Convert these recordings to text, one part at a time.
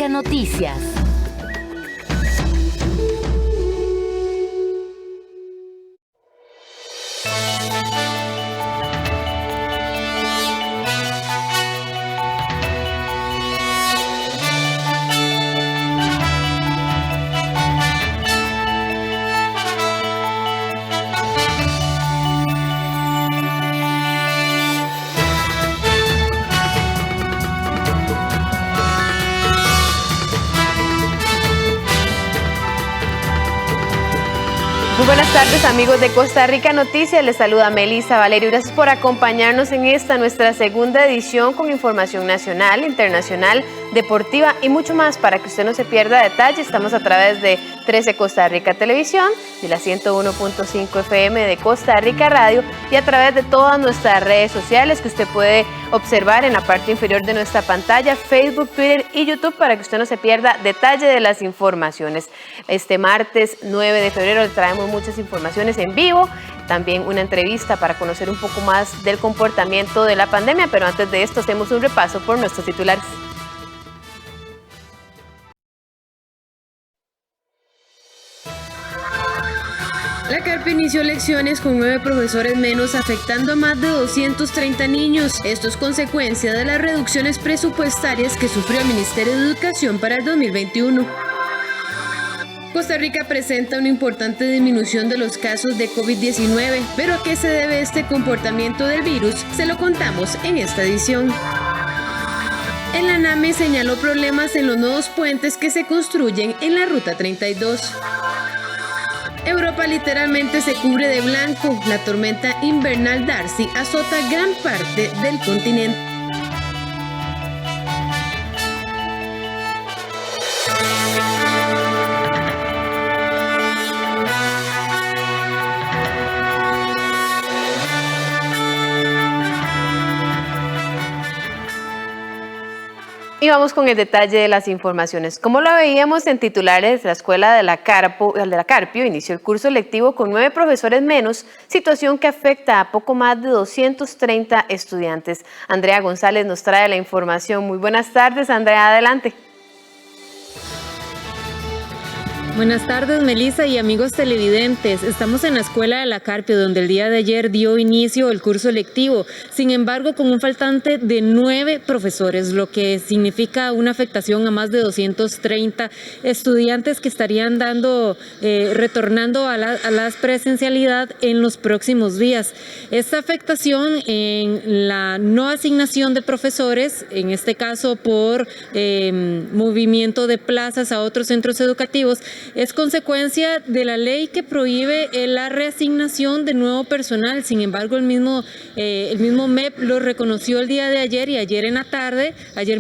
Rica Noticias. Muy buenas tardes, amigos de Costa Rica Noticias. Les saluda Melissa Valerio. Gracias por acompañarnos en esta nuestra segunda edición con información nacional, internacional, deportiva y mucho más para que usted no se pierda detalle. Estamos a través de 13 Costa Rica Televisión, de la 101.5 FM de Costa Rica Radio y a través de todas nuestras redes sociales que usted puede observar en la parte inferior de nuestra pantalla, Facebook, Twitter y YouTube, para que usted no se pierda detalle de las informaciones. Este martes 9 de febrero le traemos muchas informaciones en vivo, también una entrevista para conocer un poco más del comportamiento de la pandemia, pero antes de esto hacemos un repaso por nuestros titulares. La Carpio inició lecciones con 9 profesores menos, afectando a más de 230 niños. Esto es consecuencia de las reducciones presupuestarias que sufrió el Ministerio de Educación para el 2021. Costa Rica presenta una importante disminución de los casos de COVID-19, pero ¿a qué se debe este comportamiento del virus? Se lo contamos en esta edición. El ANAME señaló problemas en los nuevos puentes que se construyen en la Ruta 32. Europa literalmente se cubre de blanco. La tormenta invernal Darcy azota gran parte del continente. Y vamos con el detalle de las informaciones. Como lo veíamos en titulares, la escuela de la Carpio inició el curso lectivo con 9 profesores menos, situación que afecta a poco más de 230 estudiantes. Andrea González nos trae la información. Muy buenas tardes, Andrea, adelante. Buenas tardes, Melissa y amigos televidentes. Estamos en la escuela de la Carpio, donde el día de ayer dio inicio el curso lectivo. Sin embargo, con un faltante de 9 profesores, lo que significa una afectación a más de 230 estudiantes que estarían retornando a la presencialidad en los próximos días. Esta afectación en la no asignación de profesores, en este caso por movimiento de plazas a otros centros educativos, es consecuencia de la ley que prohíbe la reasignación de nuevo personal. Sin embargo, el mismo MEP lo reconoció el día de ayer y ayer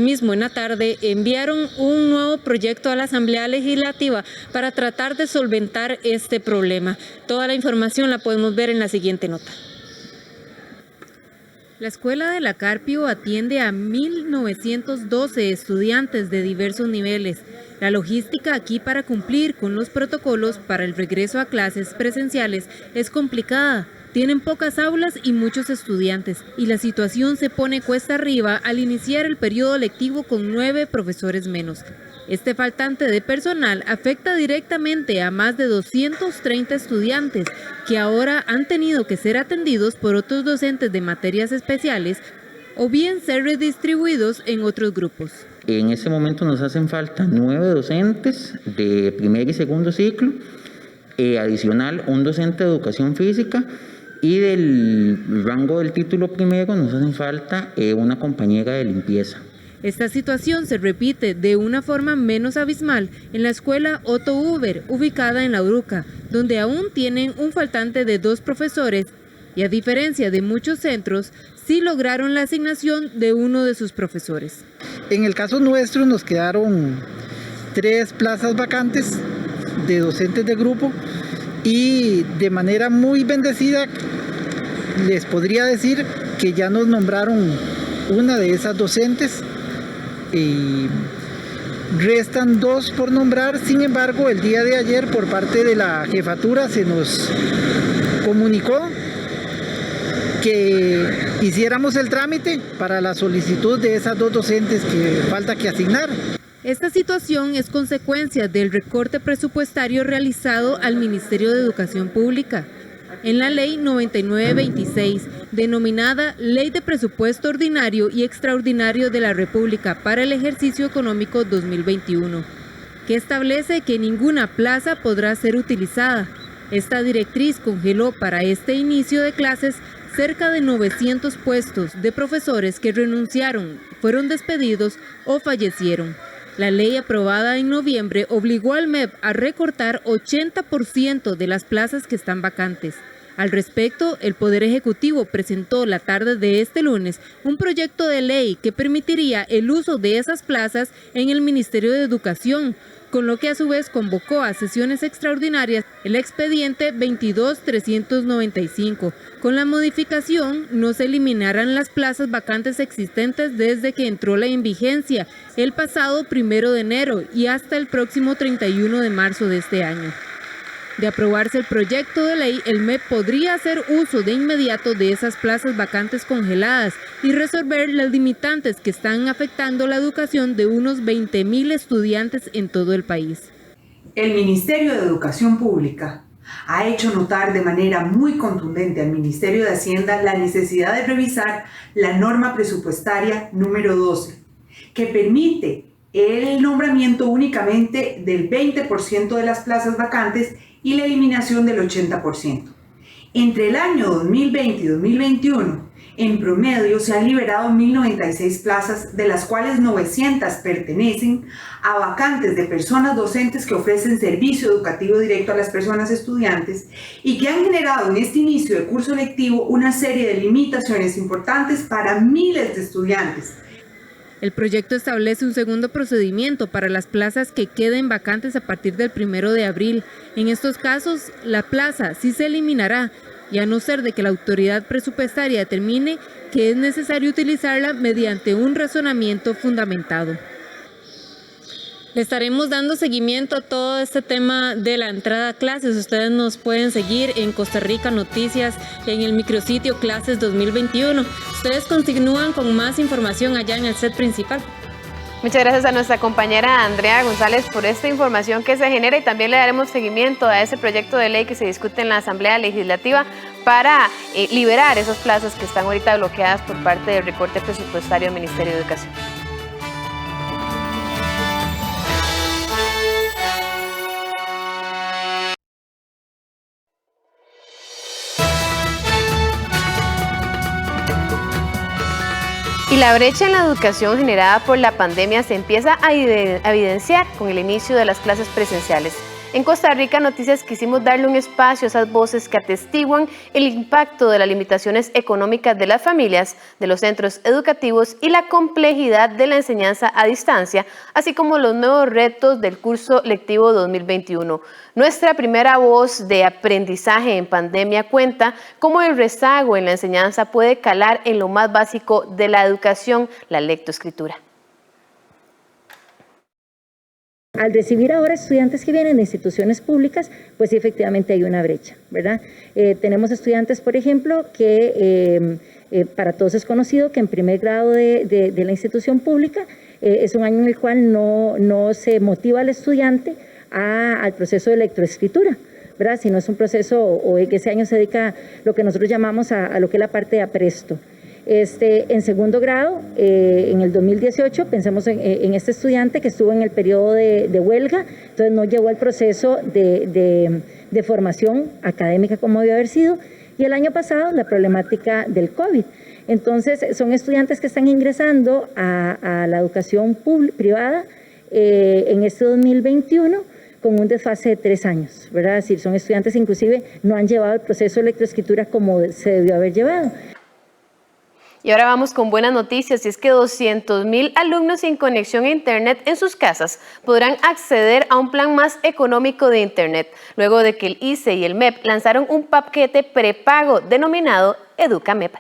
mismo en la tarde, enviaron un nuevo proyecto a la Asamblea Legislativa para tratar de solventar este problema. Toda la información la podemos ver en la siguiente nota. La escuela de la Carpio atiende a 1.912 estudiantes de diversos niveles. La logística aquí para cumplir con los protocolos para el regreso a clases presenciales es complicada. Tienen pocas aulas y muchos estudiantes, y la situación se pone cuesta arriba al iniciar el periodo lectivo con 9 profesores menos. Este faltante de personal afecta directamente a más de 230 estudiantes que ahora han tenido que ser atendidos por otros docentes de materias especiales o bien ser redistribuidos en otros grupos. En este momento nos hacen falta 9 docentes de primer y segundo ciclo, adicional un docente de educación física, y del rango del título primero nos hacen falta una compañera de limpieza. Esta situación se repite de una forma menos abismal en la escuela Otto Huber, ubicada en La Uruca, donde aún tienen un faltante de 2 profesores y, a diferencia de muchos centros, sí lograron la asignación de uno de sus profesores. En el caso nuestro nos quedaron 3 plazas vacantes de docentes de grupo y de manera muy bendecida les podría decir que ya nos nombraron una de esas docentes. Y restan 2 por nombrar. Sin embargo, el día de ayer por parte de la jefatura se nos comunicó que hiciéramos el trámite para la solicitud de esas 2 docentes que falta que asignar. Esta situación es consecuencia del recorte presupuestario realizado al Ministerio de Educación Pública. En la Ley 9926, denominada Ley de Presupuesto Ordinario y Extraordinario de la República para el ejercicio económico 2021, que establece que ninguna plaza podrá ser utilizada. Esta directriz congeló para este inicio de clases cerca de 900 puestos de profesores que renunciaron, fueron despedidos o fallecieron. La ley aprobada en noviembre obligó al MEP a recortar 80% de las plazas que están vacantes. Al respecto, el Poder Ejecutivo presentó la tarde de este lunes un proyecto de ley que permitiría el uso de esas plazas en el Ministerio de Educación, con lo que a su vez convocó a sesiones extraordinarias el expediente 22-395. Con la modificación, no se eliminarán las plazas vacantes existentes desde que entró en vigencia el pasado 1 de enero y hasta el próximo 31 de marzo de este año. De aprobarse el proyecto de ley, el MEP podría hacer uso de inmediato de esas plazas vacantes congeladas y resolver las limitantes que están afectando la educación de unos 20.000 estudiantes en todo el país. El Ministerio de Educación Pública ha hecho notar de manera muy contundente al Ministerio de Hacienda la necesidad de revisar la norma presupuestaria número 12, que permite el nombramiento únicamente del 20% de las plazas vacantes y la eliminación del 80%. Entre el año 2020 y 2021, en promedio se han liberado 1.096 plazas, de las cuales 900 pertenecen a vacantes de personas docentes que ofrecen servicio educativo directo a las personas estudiantes y que han generado en este inicio de curso lectivo una serie de limitaciones importantes para miles de estudiantes. El proyecto establece un segundo procedimiento para las plazas que queden vacantes a partir del 1 de abril. En estos casos, la plaza sí se eliminará, y a no ser de que la autoridad presupuestaria determine que es necesario utilizarla mediante un razonamiento fundamentado. Le estaremos dando seguimiento a todo este tema de la entrada a clases. Ustedes nos pueden seguir en Costa Rica Noticias, en el micrositio Clases 2021. Ustedes continúan con más información allá en el set principal. Muchas gracias a nuestra compañera Andrea González por esta información que se genera, y también le daremos seguimiento a ese proyecto de ley que se discute en la Asamblea Legislativa para liberar esas plazas que están ahorita bloqueadas por parte del recorte presupuestario del Ministerio de Educación. Y la brecha en la educación generada por la pandemia se empieza a evidenciar con el inicio de las clases presenciales. En Costa Rica Noticias quisimos darle un espacio a esas voces que atestiguan el impacto de las limitaciones económicas de las familias, de los centros educativos y la complejidad de la enseñanza a distancia, así como los nuevos retos del curso lectivo 2021. Nuestra primera voz de aprendizaje en pandemia cuenta cómo el rezago en la enseñanza puede calar en lo más básico de la educación, la lectoescritura. Al recibir ahora estudiantes que vienen de instituciones públicas, pues sí, efectivamente hay una brecha, ¿verdad? Tenemos estudiantes, por ejemplo, que para todos es conocido que en primer grado de la institución pública es un año en el cual no se motiva al estudiante al proceso de lectoescritura, ¿verdad? Sino es un proceso, o que ese año se dedica lo que nosotros llamamos a lo que es la parte de apresto. En segundo grado, en el 2018, pensamos en este estudiante que estuvo en el periodo de huelga, entonces no llegó al proceso de formación académica como debió haber sido, y el año pasado la problemática del COVID. Entonces son estudiantes que están ingresando a la educación privada en este 2021 con un desfase de 3 años, ¿verdad? Es decir, son estudiantes que inclusive no han llevado el proceso de lectoescritura como se debió haber llevado. Y ahora vamos con buenas noticias, y es que 200.000 alumnos sin conexión a Internet en sus casas podrán acceder a un plan más económico de Internet, luego de que el ICE y el MEP lanzaron un paquete prepago denominado EducaMEP.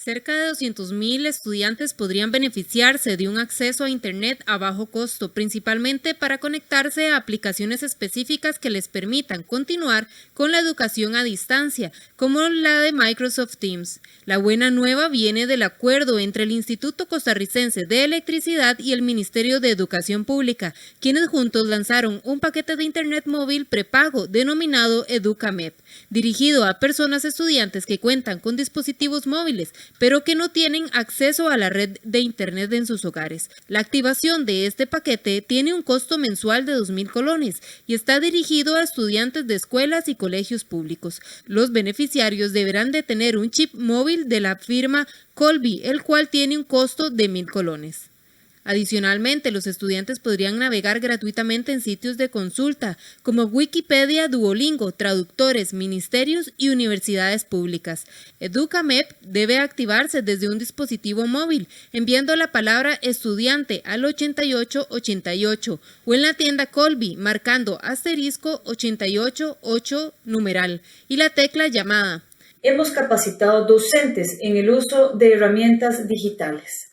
Cerca de 200.000 estudiantes podrían beneficiarse de un acceso a Internet a bajo costo, principalmente para conectarse a aplicaciones específicas que les permitan continuar con la educación a distancia, como la de Microsoft Teams. La buena nueva viene del acuerdo entre el Instituto Costarricense de Electricidad y el Ministerio de Educación Pública, quienes juntos lanzaron un paquete de Internet móvil prepago denominado EducaMEP, dirigido a personas estudiantes que cuentan con dispositivos móviles, pero que no tienen acceso a la red de Internet en sus hogares. La activación de este paquete tiene un costo mensual de 2.000 colones y está dirigido a estudiantes de escuelas y colegios públicos. Los beneficiarios deberán de tener un chip móvil de la firma Colby, el cual tiene un costo de 1.000 colones. Adicionalmente, los estudiantes podrían navegar gratuitamente en sitios de consulta como Wikipedia, Duolingo, traductores, ministerios y universidades públicas. EducaMEP debe activarse desde un dispositivo móvil, enviando la palabra estudiante al 8888 o en la tienda Colby, marcando *888 numeral y la tecla llamada. Hemos capacitado docentes en el uso de herramientas digitales.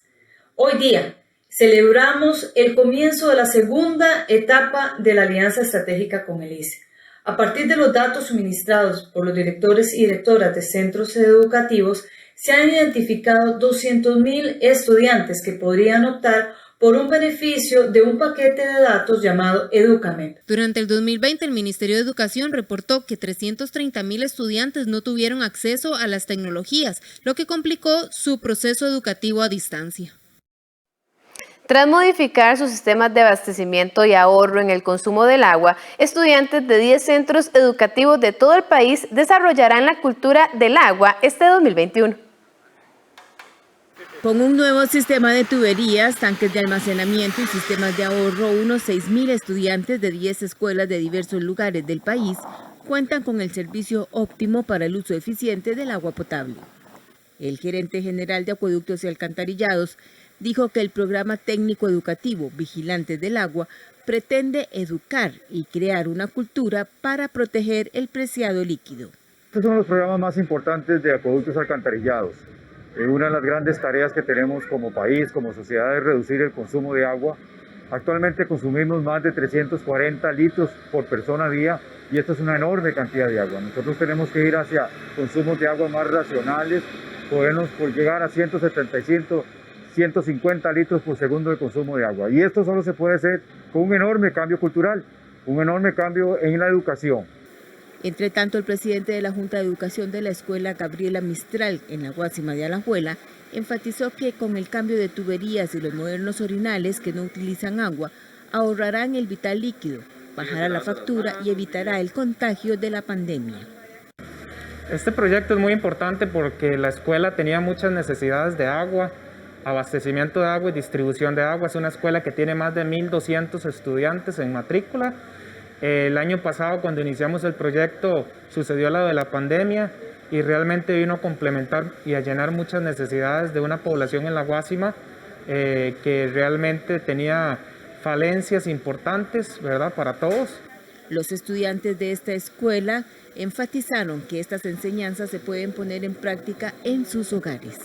Hoy día, celebramos el comienzo de la segunda etapa de la Alianza Estratégica con el ICE. A partir de los datos suministrados por los directores y directoras de centros educativos, se han identificado 200.000 estudiantes que podrían optar por un beneficio de un paquete de datos llamado EducaMEP. Durante el 2020, el Ministerio de Educación reportó que 330.000 estudiantes no tuvieron acceso a las tecnologías, lo que complicó su proceso educativo a distancia. Tras modificar sus sistemas de abastecimiento y ahorro en el consumo del agua, estudiantes de 10 centros educativos de todo el país desarrollarán la cultura del agua este 2021. Con un nuevo sistema de tuberías, tanques de almacenamiento y sistemas de ahorro, unos 6.000 estudiantes de 10 escuelas de diversos lugares del país cuentan con el servicio óptimo para el uso eficiente del agua potable. El gerente general de Acueductos y Alcantarillados dijo que el programa técnico educativo Vigilantes del Agua pretende educar y crear una cultura para proteger el preciado líquido. Este es uno de los programas más importantes de Acueductos Alcantarillados. Una de las grandes tareas que tenemos como país, como sociedad, es reducir el consumo de agua. Actualmente consumimos más de 340 litros por persona día y esto es una enorme cantidad de agua. Nosotros tenemos que ir hacia consumos de agua más racionales, podemos llegar a 150 litros por segundo de consumo de agua. Y esto solo se puede hacer con un enorme cambio cultural, un enorme cambio en la educación. Entre tanto, el presidente de la Junta de Educación de la Escuela, Gabriela Mistral, en la Guásima de Alajuela, enfatizó que con el cambio de tuberías y los modernos orinales que no utilizan agua, ahorrarán el vital líquido, bajará la factura y evitará el contagio de la pandemia. Este proyecto es muy importante porque la escuela tenía muchas necesidades de agua, abastecimiento de agua y distribución de agua. Es una escuela que tiene más de 1.200 estudiantes en matrícula. El año pasado, cuando iniciamos el proyecto, sucedió lo de la pandemia y realmente vino a complementar y a llenar muchas necesidades de una población en la Guásima que realmente tenía falencias importantes, ¿verdad?, para todos. Los estudiantes de esta escuela enfatizaron que estas enseñanzas se pueden poner en práctica en sus hogares.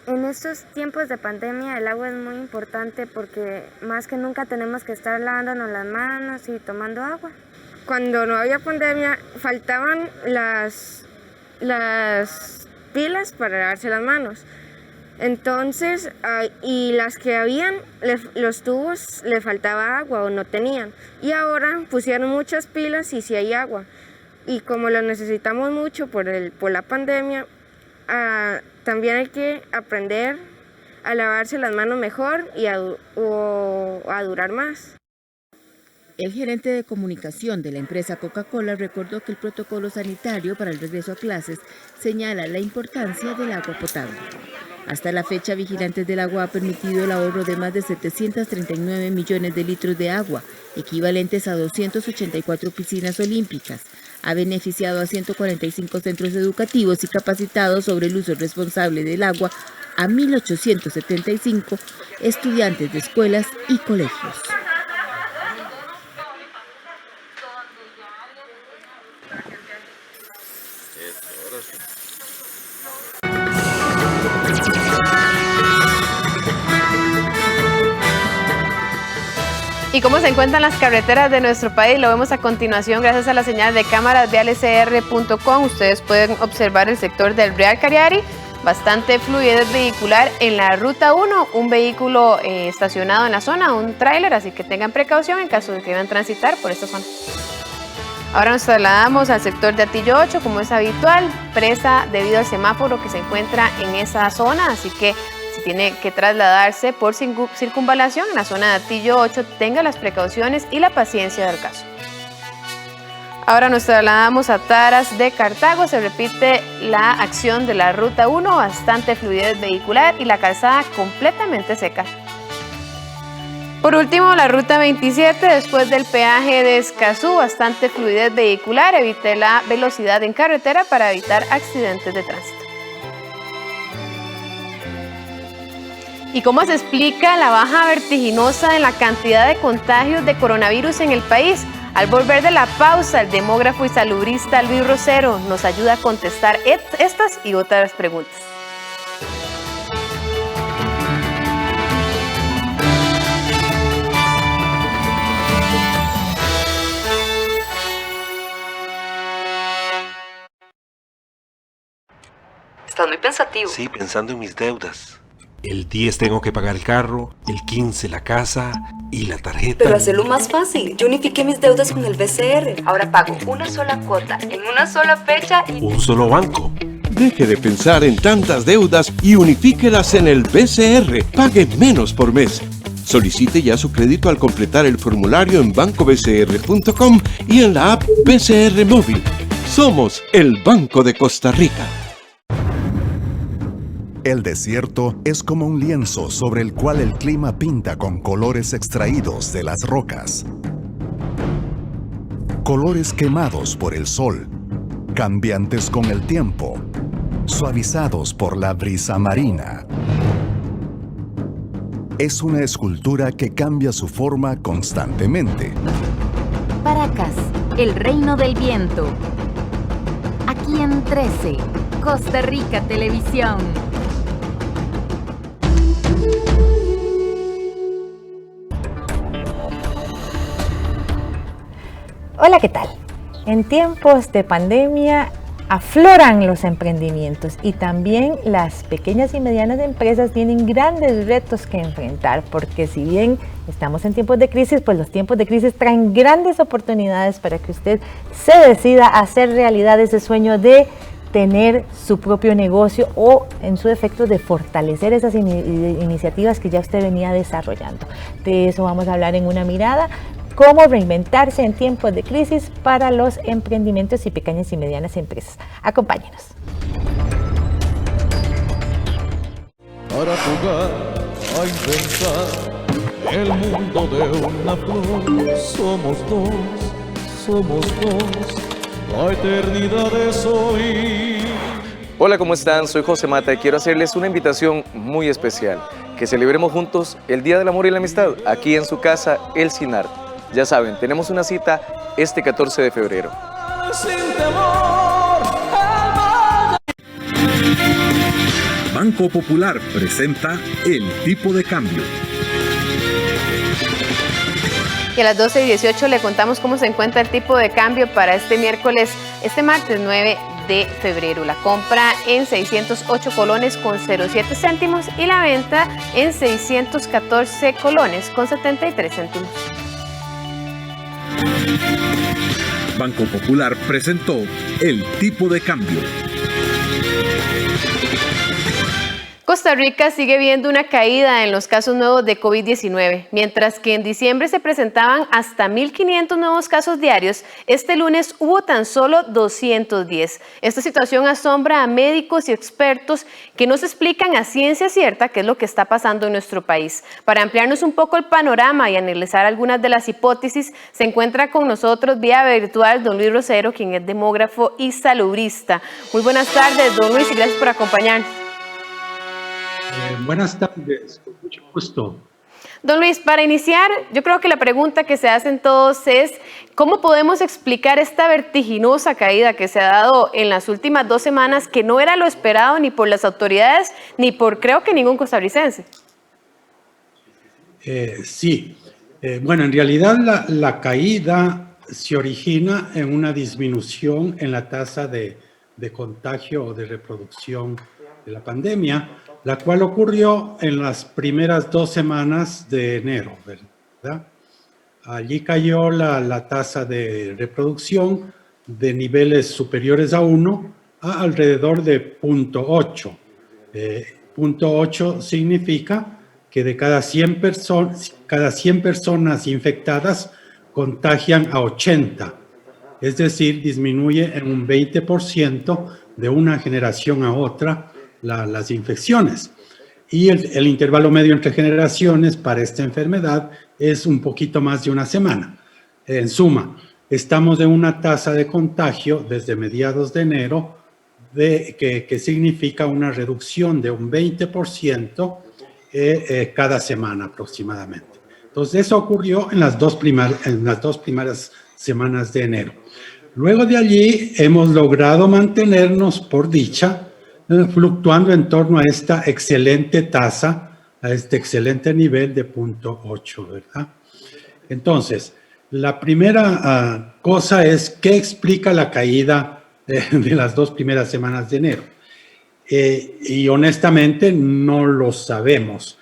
En estos tiempos de pandemia el agua es muy importante porque más que nunca tenemos que estar lavándonos las manos y tomando agua. Cuando no había pandemia faltaban las pilas para lavarse las manos. Entonces, y las que habían, los tubos le faltaba agua o no tenían. Y ahora pusieron muchas pilas y sí hay agua. Y como lo necesitamos mucho por la pandemia, también hay que aprender a lavarse las manos mejor y a durar más. El gerente de comunicación de la empresa Coca-Cola recordó que el protocolo sanitario para el regreso a clases señala la importancia del agua potable. Hasta la fecha, Vigilantes del Agua ha permitido el ahorro de más de 739 millones de litros de agua, equivalentes a 284 piscinas olímpicas. Ha beneficiado a 145 centros educativos y capacitado sobre el uso responsable del agua a 1.875 estudiantes de escuelas y colegios. ¿Y cómo se encuentran las carreteras de nuestro país? Lo vemos a continuación gracias a la señal de cámaras vialescr.com. Ustedes pueden observar el sector del Real Cariari, bastante fluidez vehicular en la ruta 1, un vehículo estacionado en la zona, un tráiler, así que tengan precaución en caso de que deban transitar por esta zona. Ahora nos trasladamos al sector de Atillo 8, como es habitual, presa debido al semáforo que se encuentra en esa zona, así que si tiene que trasladarse por circunvalación en la zona de Atillo 8, tenga las precauciones y la paciencia del caso. Ahora nos trasladamos a Taras de Cartago, se repite la acción de la ruta 1, bastante fluidez vehicular y la calzada completamente seca. Por último, la ruta 27, después del peaje de Escazú, bastante fluidez vehicular, evite la velocidad en carretera para evitar accidentes de tránsito. ¿Y cómo se explica la baja vertiginosa en la cantidad de contagios de coronavirus en el país? Al volver de la pausa, el demógrafo y salubrista Luis Rosero nos ayuda a contestar estas y otras preguntas. Estás muy pensativo. Sí, pensando en mis deudas. El 10 tengo que pagar el carro, el 15 la casa y la tarjeta. Pero hacerlo más fácil. Yo unifiqué mis deudas con el BCR. Ahora pago una sola cuota en una sola fecha y... Un solo banco. Deje de pensar en tantas deudas y unifíquelas en el BCR. Pague menos por mes. Solicite ya su crédito al completar el formulario en bancobcr.com y en la app BCR Móvil. Somos el Banco de Costa Rica. El desierto es como un lienzo sobre el cual el clima pinta con colores extraídos de las rocas. Colores quemados por el sol, cambiantes con el tiempo, suavizados por la brisa marina. Es una escultura que cambia su forma constantemente. Paracas, el reino del viento. Aquí en 13, Costa Rica Televisión. Hola, ¿qué tal? En tiempos de pandemia afloran los emprendimientos y también las pequeñas y medianas empresas tienen grandes retos que enfrentar, porque si bien estamos en tiempos de crisis, pues los tiempos de crisis traen grandes oportunidades para que usted se decida a hacer realidad ese sueño de tener su propio negocio o, en su defecto, de fortalecer esas iniciativas que ya usted venía desarrollando. De eso vamos a hablar en Una Mirada. Cómo reinventarse en tiempos de crisis para los emprendimientos y pequeñas y medianas empresas. Acompáñenos. Para jugar a inventar el mundo de una flor, somos dos, la eternidad es hoy. Hola, ¿cómo están? Soy José Mata y quiero hacerles una invitación muy especial, que celebremos juntos el Día del Amor y la Amistad, aquí en su casa, El Cinar. Ya saben, tenemos una cita este 14 de febrero. Banco Popular presenta El Tipo de Cambio. Y a las 12:18 le contamos cómo se encuentra el tipo de cambio para este martes 9 de febrero. La compra en 608 colones con 07 céntimos y la venta en 614 colones con 73 céntimos. Banco Popular presentó El Tipo de Cambio. Costa Rica sigue viendo una caída en los casos nuevos de COVID-19. Mientras que en diciembre se presentaban hasta 1.500 nuevos casos diarios, este lunes hubo tan solo 210. Esta situación asombra a médicos y expertos que nos explican a ciencia cierta qué es lo que está pasando en nuestro país. Para ampliarnos un poco el panorama y analizar algunas de las hipótesis, se encuentra con nosotros vía virtual don Luis Rosero, quien es demógrafo y salubrista. Muy buenas tardes, don Luis, y gracias por acompañarnos. Buenas tardes, con mucho gusto. Don Luis, para iniciar, yo creo que la pregunta que se hacen todos es ¿cómo podemos explicar esta vertiginosa caída que se ha dado en las últimas 2 semanas, que no era lo esperado ni por las autoridades ni por, creo que, ningún costarricense? Sí, Bueno, en realidad la caída se origina en una disminución en la tasa de contagio o de reproducción de la pandemia, la cual ocurrió en las primeras 2 semanas de enero, ¿verdad? Allí cayó la tasa de reproducción de niveles superiores a 1 a alrededor de 0.8. 0.8 significa que de cada 100 personas infectadas contagian a 80. Es decir, disminuye en un 20% de una generación a otra las infecciones. Y el intervalo medio entre generaciones para esta enfermedad es un poquito más de una semana. En suma, estamos en una tasa de contagio desde mediados de enero que significa una reducción de un 20% cada semana aproximadamente. Entonces, eso ocurrió en las dos primeras semanas de enero. Luego de allí hemos logrado mantenernos, por dicha, fluctuando en torno a esta excelente tasa, a este excelente nivel de 0.8, ¿verdad? Entonces, la primera cosa es ¿qué explica la caída de las 2 primeras semanas de enero? Y honestamente no lo sabemos.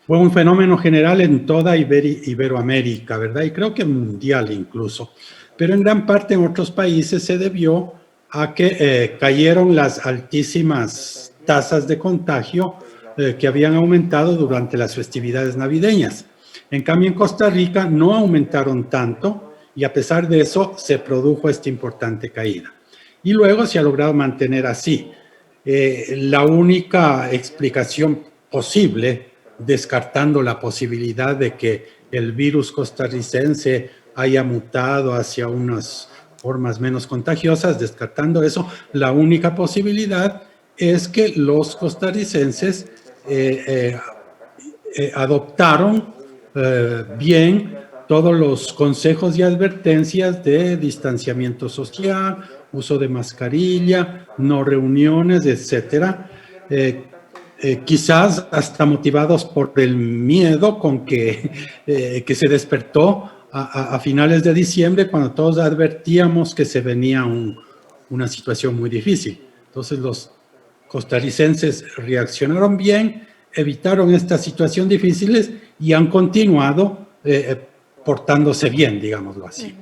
Fue un fenómeno general en toda Iberoamérica, ¿verdad? Y creo que mundial incluso. Pero en gran parte en otros países se debió a que cayeron las altísimas tasas de contagio que habían aumentado durante las festividades navideñas. En cambio, en Costa Rica no aumentaron tanto y a pesar de eso se produjo esta importante caída. Y luego se ha logrado mantener así. La única explicación posible, descartando la posibilidad de que el virus costarricense haya mutado hacia unas formas menos contagiosas, descartando eso, la única posibilidad es que los costarricenses adoptaron bien todos los consejos y advertencias de distanciamiento social, uso de mascarilla, no reuniones, etcétera. Quizás hasta motivados por el miedo con que se despertó a finales de diciembre, cuando todos advertíamos que se venía una situación muy difícil. Entonces los costarricenses reaccionaron bien, evitaron esta situación difícil y han continuado portándose bien, digámoslo así.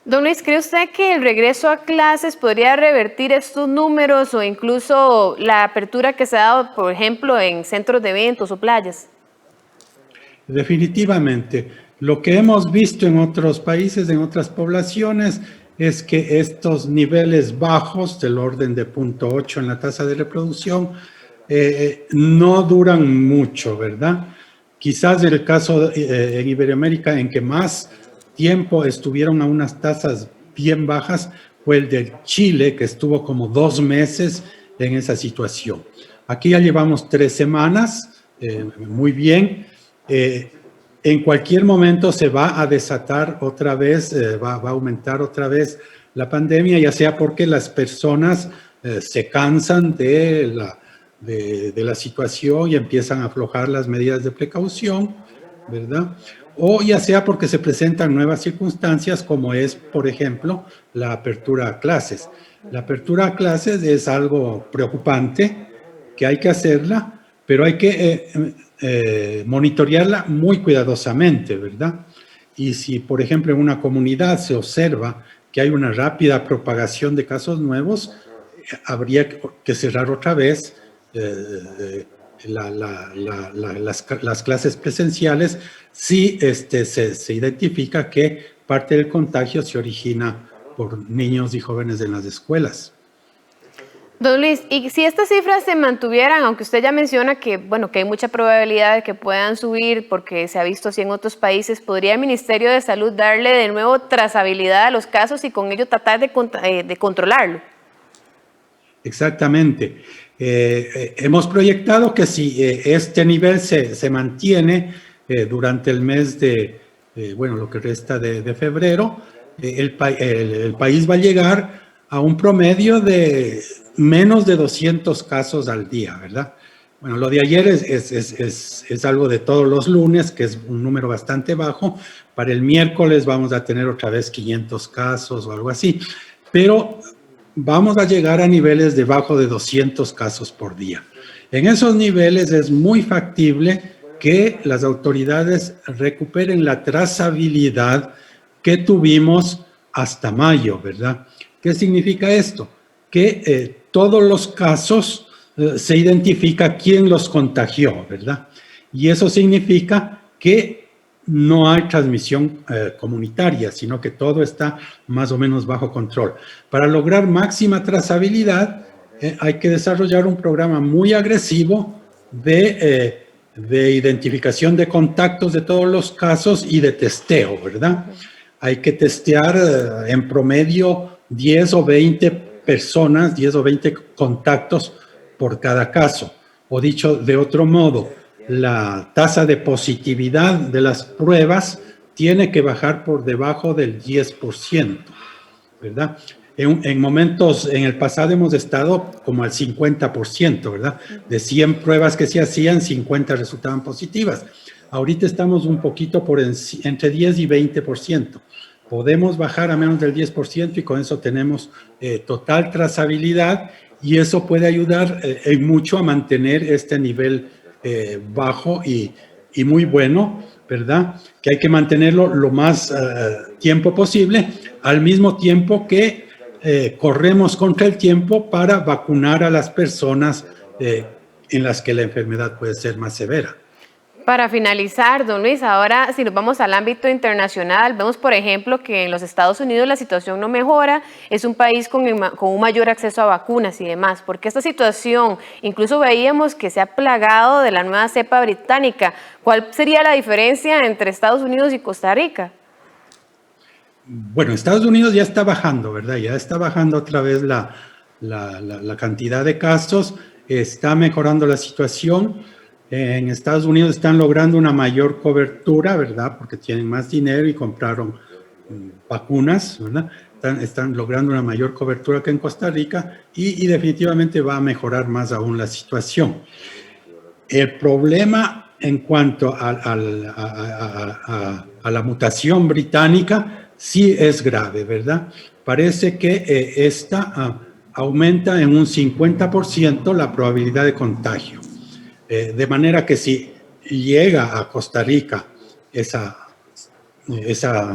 Don Luis, ¿cree usted que el regreso a clases podría revertir estos números o incluso la apertura que se ha dado, por ejemplo, en centros de eventos o playas? Definitivamente. Lo que hemos visto en otros países, en otras poblaciones, es que estos niveles bajos, del orden de 0.8 en la tasa de reproducción, no duran mucho, ¿verdad? Quizás el caso en Iberoamérica en que más tiempo estuvieron a unas tasas bien bajas fue el de Chile, que estuvo como 2 meses en esa situación. Aquí ya llevamos 3 semanas, muy bien. En cualquier momento se va a desatar otra vez, va a aumentar otra vez la pandemia, ya sea porque las personas se cansan de la situación y empiezan a aflojar las medidas de precaución, ¿verdad? O ya sea porque se presentan nuevas circunstancias, como es, por ejemplo, la apertura a clases. La apertura a clases es algo preocupante, que hay que hacerla, pero hay que monitorearla muy cuidadosamente, ¿verdad? Y si, por ejemplo, en una comunidad se observa que hay una rápida propagación de casos nuevos, habría que cerrar otra vez las clases presenciales si se identifica que parte del contagio se origina por niños y jóvenes en las escuelas. Don Luis, y si estas cifras se mantuvieran, aunque usted ya menciona que, bueno, que hay mucha probabilidad de que puedan subir porque se ha visto así en otros países, ¿podría el Ministerio de Salud darle de nuevo trazabilidad a los casos y con ello tratar de controlarlo? Exactamente. Hemos proyectado que si este nivel se mantiene durante el mes lo que resta de febrero, el país va a llegar a un promedio de menos de 200 casos al día, ¿verdad? Bueno, lo de ayer es algo de todos los lunes, que es un número bastante bajo. Para el miércoles vamos a tener otra vez 500 casos o algo así, pero vamos a llegar a niveles debajo de 200 casos por día. En esos niveles es muy factible que las autoridades recuperen la trazabilidad que tuvimos hasta mayo, ¿verdad? ¿Qué significa esto? Que todos los casos se identifica quién los contagió, ¿verdad? Y eso significa que no hay transmisión comunitaria, sino que todo está más o menos bajo control. Para lograr máxima trazabilidad, hay que desarrollar un programa muy agresivo de identificación de contactos de todos los casos y de testeo, ¿verdad? Hay que testear en promedio 10 o 20 personas, 10 o 20 contactos por cada caso. O dicho de otro modo, la tasa de positividad de las pruebas tiene que bajar por debajo del 10%, ¿verdad? En momentos, en el pasado hemos estado como al 50%, ¿verdad? De 100 pruebas que se hacían, 50 resultaban positivas. Ahorita estamos un poquito por entre 10 y 20%. Podemos bajar a menos del 10% y con eso tenemos total trazabilidad y eso puede ayudar mucho a mantener este nivel bajo y muy bueno, ¿verdad? Que hay que mantenerlo lo más tiempo posible, al mismo tiempo que corremos contra el tiempo para vacunar a las personas en las que la enfermedad puede ser más severa. Para finalizar, don Luis, ahora si nos vamos al ámbito internacional, vemos por ejemplo que en los Estados Unidos la situación no mejora, es un país con un mayor acceso a vacunas y demás. ¿Por qué esta situación? Incluso veíamos que se ha plagado de la nueva cepa británica. ¿Cuál sería la diferencia entre Estados Unidos y Costa Rica? Bueno, Estados Unidos ya está bajando, ¿verdad? Ya está bajando otra vez la cantidad de casos, está mejorando la situación. En Estados Unidos están logrando una mayor cobertura, ¿verdad? Porque tienen más dinero y compraron vacunas, ¿verdad? Están logrando una mayor cobertura que en Costa Rica y definitivamente va a mejorar más aún la situación. El problema en cuanto a la mutación británica sí es grave, ¿verdad? Parece que esta aumenta en un 50% la probabilidad de contagio. De manera que si llega a Costa Rica esa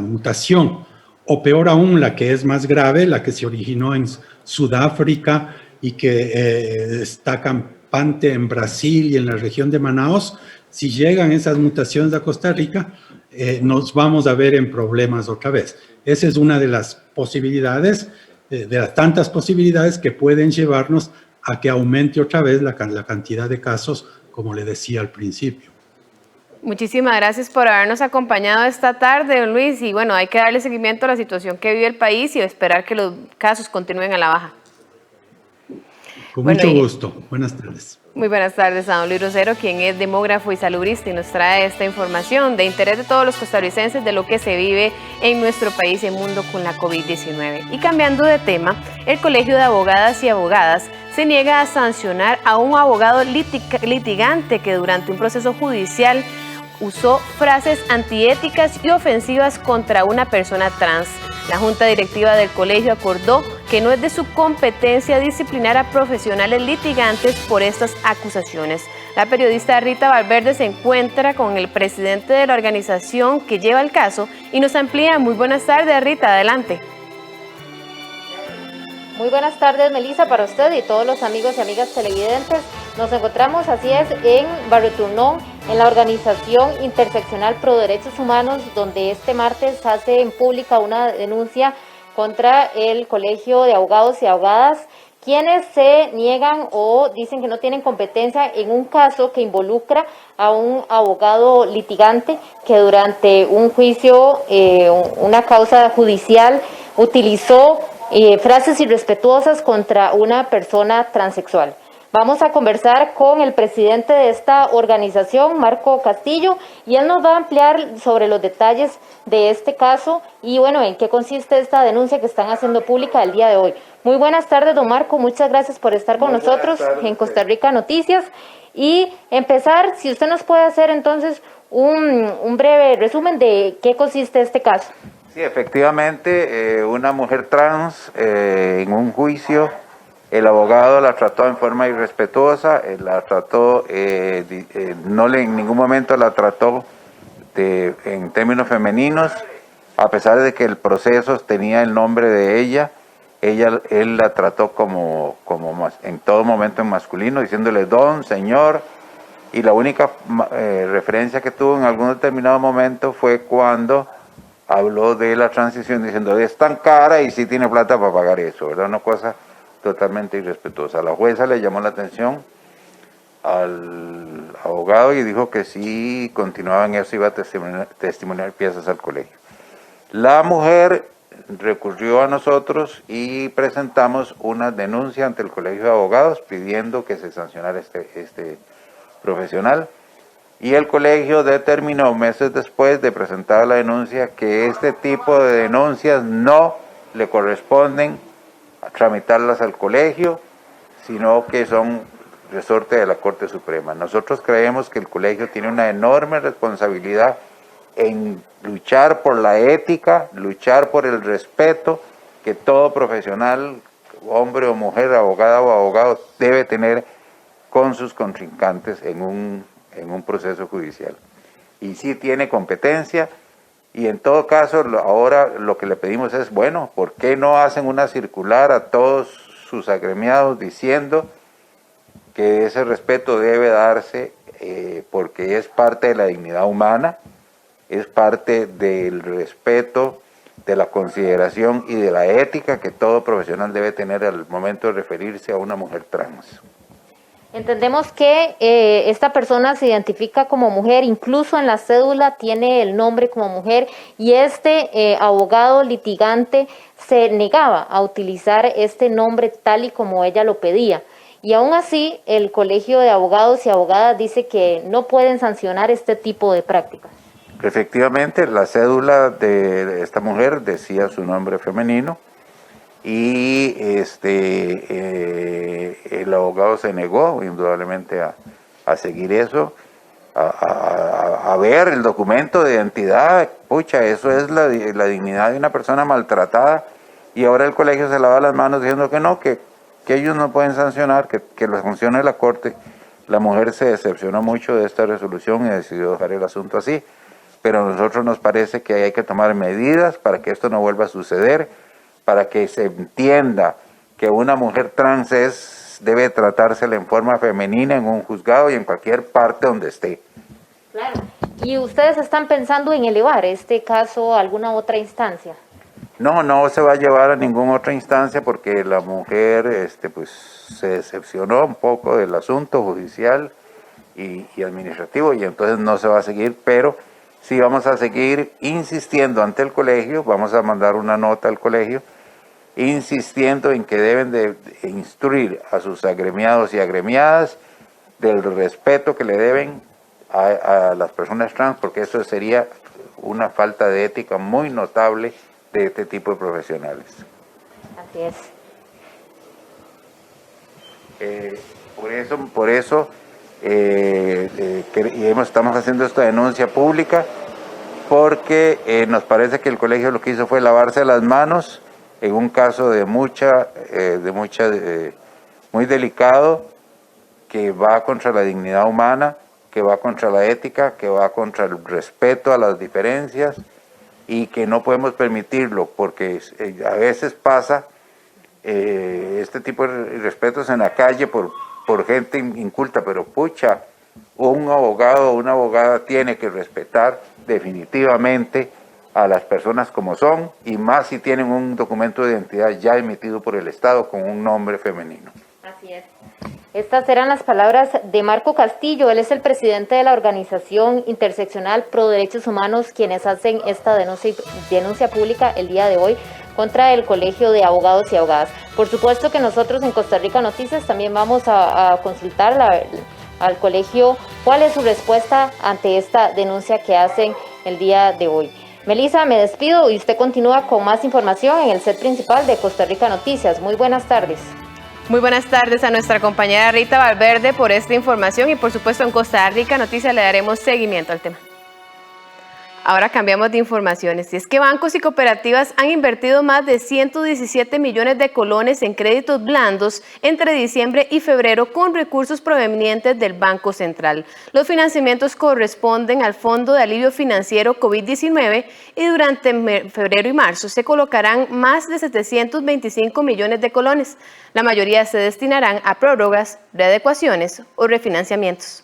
mutación, o peor aún la que es más grave, la que se originó en Sudáfrica y que está campante en Brasil y en la región de Manaos, si llegan esas mutaciones a Costa Rica, nos vamos a ver en problemas otra vez. Esa es una de las posibilidades, de las tantas posibilidades que pueden llevarnos a que aumente otra vez la cantidad de casos, como le decía al principio. Muchísimas gracias por habernos acompañado esta tarde, don Luis. Y bueno, hay que darle seguimiento a la situación que vive el país y esperar que los casos continúen a la baja. Con mucho gusto. Buenas tardes. Muy buenas tardes a don Luis Rosero, quien es demógrafo y salubrista y nos trae esta información de interés de todos los costarricenses de lo que se vive en nuestro país y el mundo con la COVID-19. Y cambiando de tema, el Colegio de Abogadas y Abogadas se niega a sancionar a un abogado litigante que durante un proceso judicial usó frases antiéticas y ofensivas contra una persona trans. La Junta Directiva del colegio acordó que no es de su competencia disciplinar a profesionales litigantes por estas acusaciones. La periodista Rita Valverde se encuentra con el presidente de la organización que lleva el caso y nos amplía. Muy buenas tardes, Rita, adelante. Muy buenas tardes, Melissa, para usted y todos los amigos y amigas televidentes. Nos encontramos, así es, en Barrio Turnón, en la organización interseccional Pro Derechos Humanos, donde este martes hace en pública una denuncia contra el Colegio de Abogados y Abogadas, quienes se niegan o dicen que no tienen competencia en un caso que involucra a un abogado litigante que durante un juicio, una causa judicial, utilizó frases irrespetuosas contra una persona transexual. Vamos a conversar con el presidente de esta organización, Marco Castillo, y él nos va a ampliar sobre los detalles de este caso y, bueno, en qué consiste esta denuncia que están haciendo pública el día de hoy. Muy buenas tardes, don Marco, muchas gracias por estar con nosotros en Costa Rica Noticias. y empezar, si usted nos puede hacer entonces un breve resumen de qué consiste este caso. Sí, efectivamente, una mujer trans en un juicio, el abogado la trató en forma irrespetuosa, la trató, en ningún momento la trató en términos femeninos, a pesar de que el proceso tenía el nombre de ella, él la trató como en todo momento en masculino, diciéndole don, señor, y la única referencia que tuvo en algún determinado momento fue cuando habló de la transición, diciendo es tan cara y sí tiene plata para pagar eso, ¿verdad? Una cosa totalmente irrespetuosa. La jueza le llamó la atención al abogado y dijo que si continuaba en eso iba a testimoniar piezas al colegio. La mujer recurrió a nosotros y presentamos una denuncia ante el Colegio de Abogados pidiendo que se sancionara este profesional, y el colegio determinó meses después de presentar la denuncia que este tipo de denuncias no le corresponden a tramitarlas al colegio, sino que son resorte de la Corte Suprema. Nosotros creemos que el colegio tiene una enorme responsabilidad en luchar por la ética, luchar por el respeto que todo profesional, hombre o mujer, abogada o abogado, debe tener con sus contrincantes en un proceso judicial. Y sí tiene competencia, y en todo caso ahora lo que le pedimos es, bueno, ¿por qué no hacen una circular a todos sus agremiados diciendo que ese respeto debe darse porque es parte de la dignidad humana, es parte del respeto, de la consideración y de la ética que todo profesional debe tener al momento de referirse a una mujer trans? Entendemos que esta persona se identifica como mujer, incluso en la cédula tiene el nombre como mujer, y este abogado litigante se negaba a utilizar este nombre tal y como ella lo pedía. Y aún así, el Colegio de Abogados y Abogadas dice que no pueden sancionar este tipo de prácticas. Efectivamente, la cédula de esta mujer decía su nombre femenino, y el abogado se negó indudablemente a seguir eso, a ver el documento de identidad. Pucha, eso es la dignidad de una persona maltratada, y ahora el colegio se lava las manos diciendo que no, que ellos no pueden sancionar, que lo sancione la Corte. La mujer se decepcionó mucho de esta resolución y decidió dejar el asunto así, pero a nosotros nos parece que hay que tomar medidas para que esto no vuelva a suceder, para que se entienda que una mujer trans debe tratársela en forma femenina en un juzgado y en cualquier parte donde esté. Claro. ¿Y ustedes están pensando en elevar este caso a alguna otra instancia? No se va a llevar a ninguna otra instancia porque la mujer pues se decepcionó un poco del asunto judicial y administrativo, y entonces no se va a seguir, pero sí vamos a seguir insistiendo ante el colegio. Vamos a mandar una nota al colegio insistiendo en que deben de instruir a sus agremiados y agremiadas del respeto que le deben a las personas trans, porque eso sería una falta de ética muy notable de este tipo de profesionales. Así es. Por eso estamos haciendo esta denuncia pública, porque nos parece que el colegio lo que hizo fue lavarse las manos en un caso muy delicado, que va contra la dignidad humana, que va contra la ética, que va contra el respeto a las diferencias, y que no podemos permitirlo, porque a veces pasa este tipo de irrespetos en la calle por gente inculta, pero pucha, un abogado o una abogada tiene que respetar definitivamente a las personas como son, y más si tienen un documento de identidad ya emitido por el Estado con un nombre femenino. Así es. Estas eran las palabras de Marco Castillo. Él es el presidente de la organización interseccional Pro Derechos Humanos, quienes hacen esta denuncia pública el día de hoy contra el Colegio de Abogados y Abogadas. Por supuesto que nosotros en Costa Rica Noticias también vamos a consultar al colegio cuál es su respuesta ante esta denuncia que hacen el día de hoy. Melissa, me despido y usted continúa con más información en el set principal de Costa Rica Noticias. Muy buenas tardes. Muy buenas tardes a nuestra compañera Rita Valverde por esta información y por supuesto en Costa Rica Noticias le daremos seguimiento al tema. Ahora cambiamos de informaciones y es que bancos y cooperativas han invertido más de 117 millones de colones en créditos blandos entre diciembre y febrero con recursos provenientes del Banco Central. Los financiamientos corresponden al Fondo de Alivio Financiero COVID-19 y durante febrero y marzo se colocarán más de 725 millones de colones. La mayoría se destinarán a prórrogas, readecuaciones o refinanciamientos.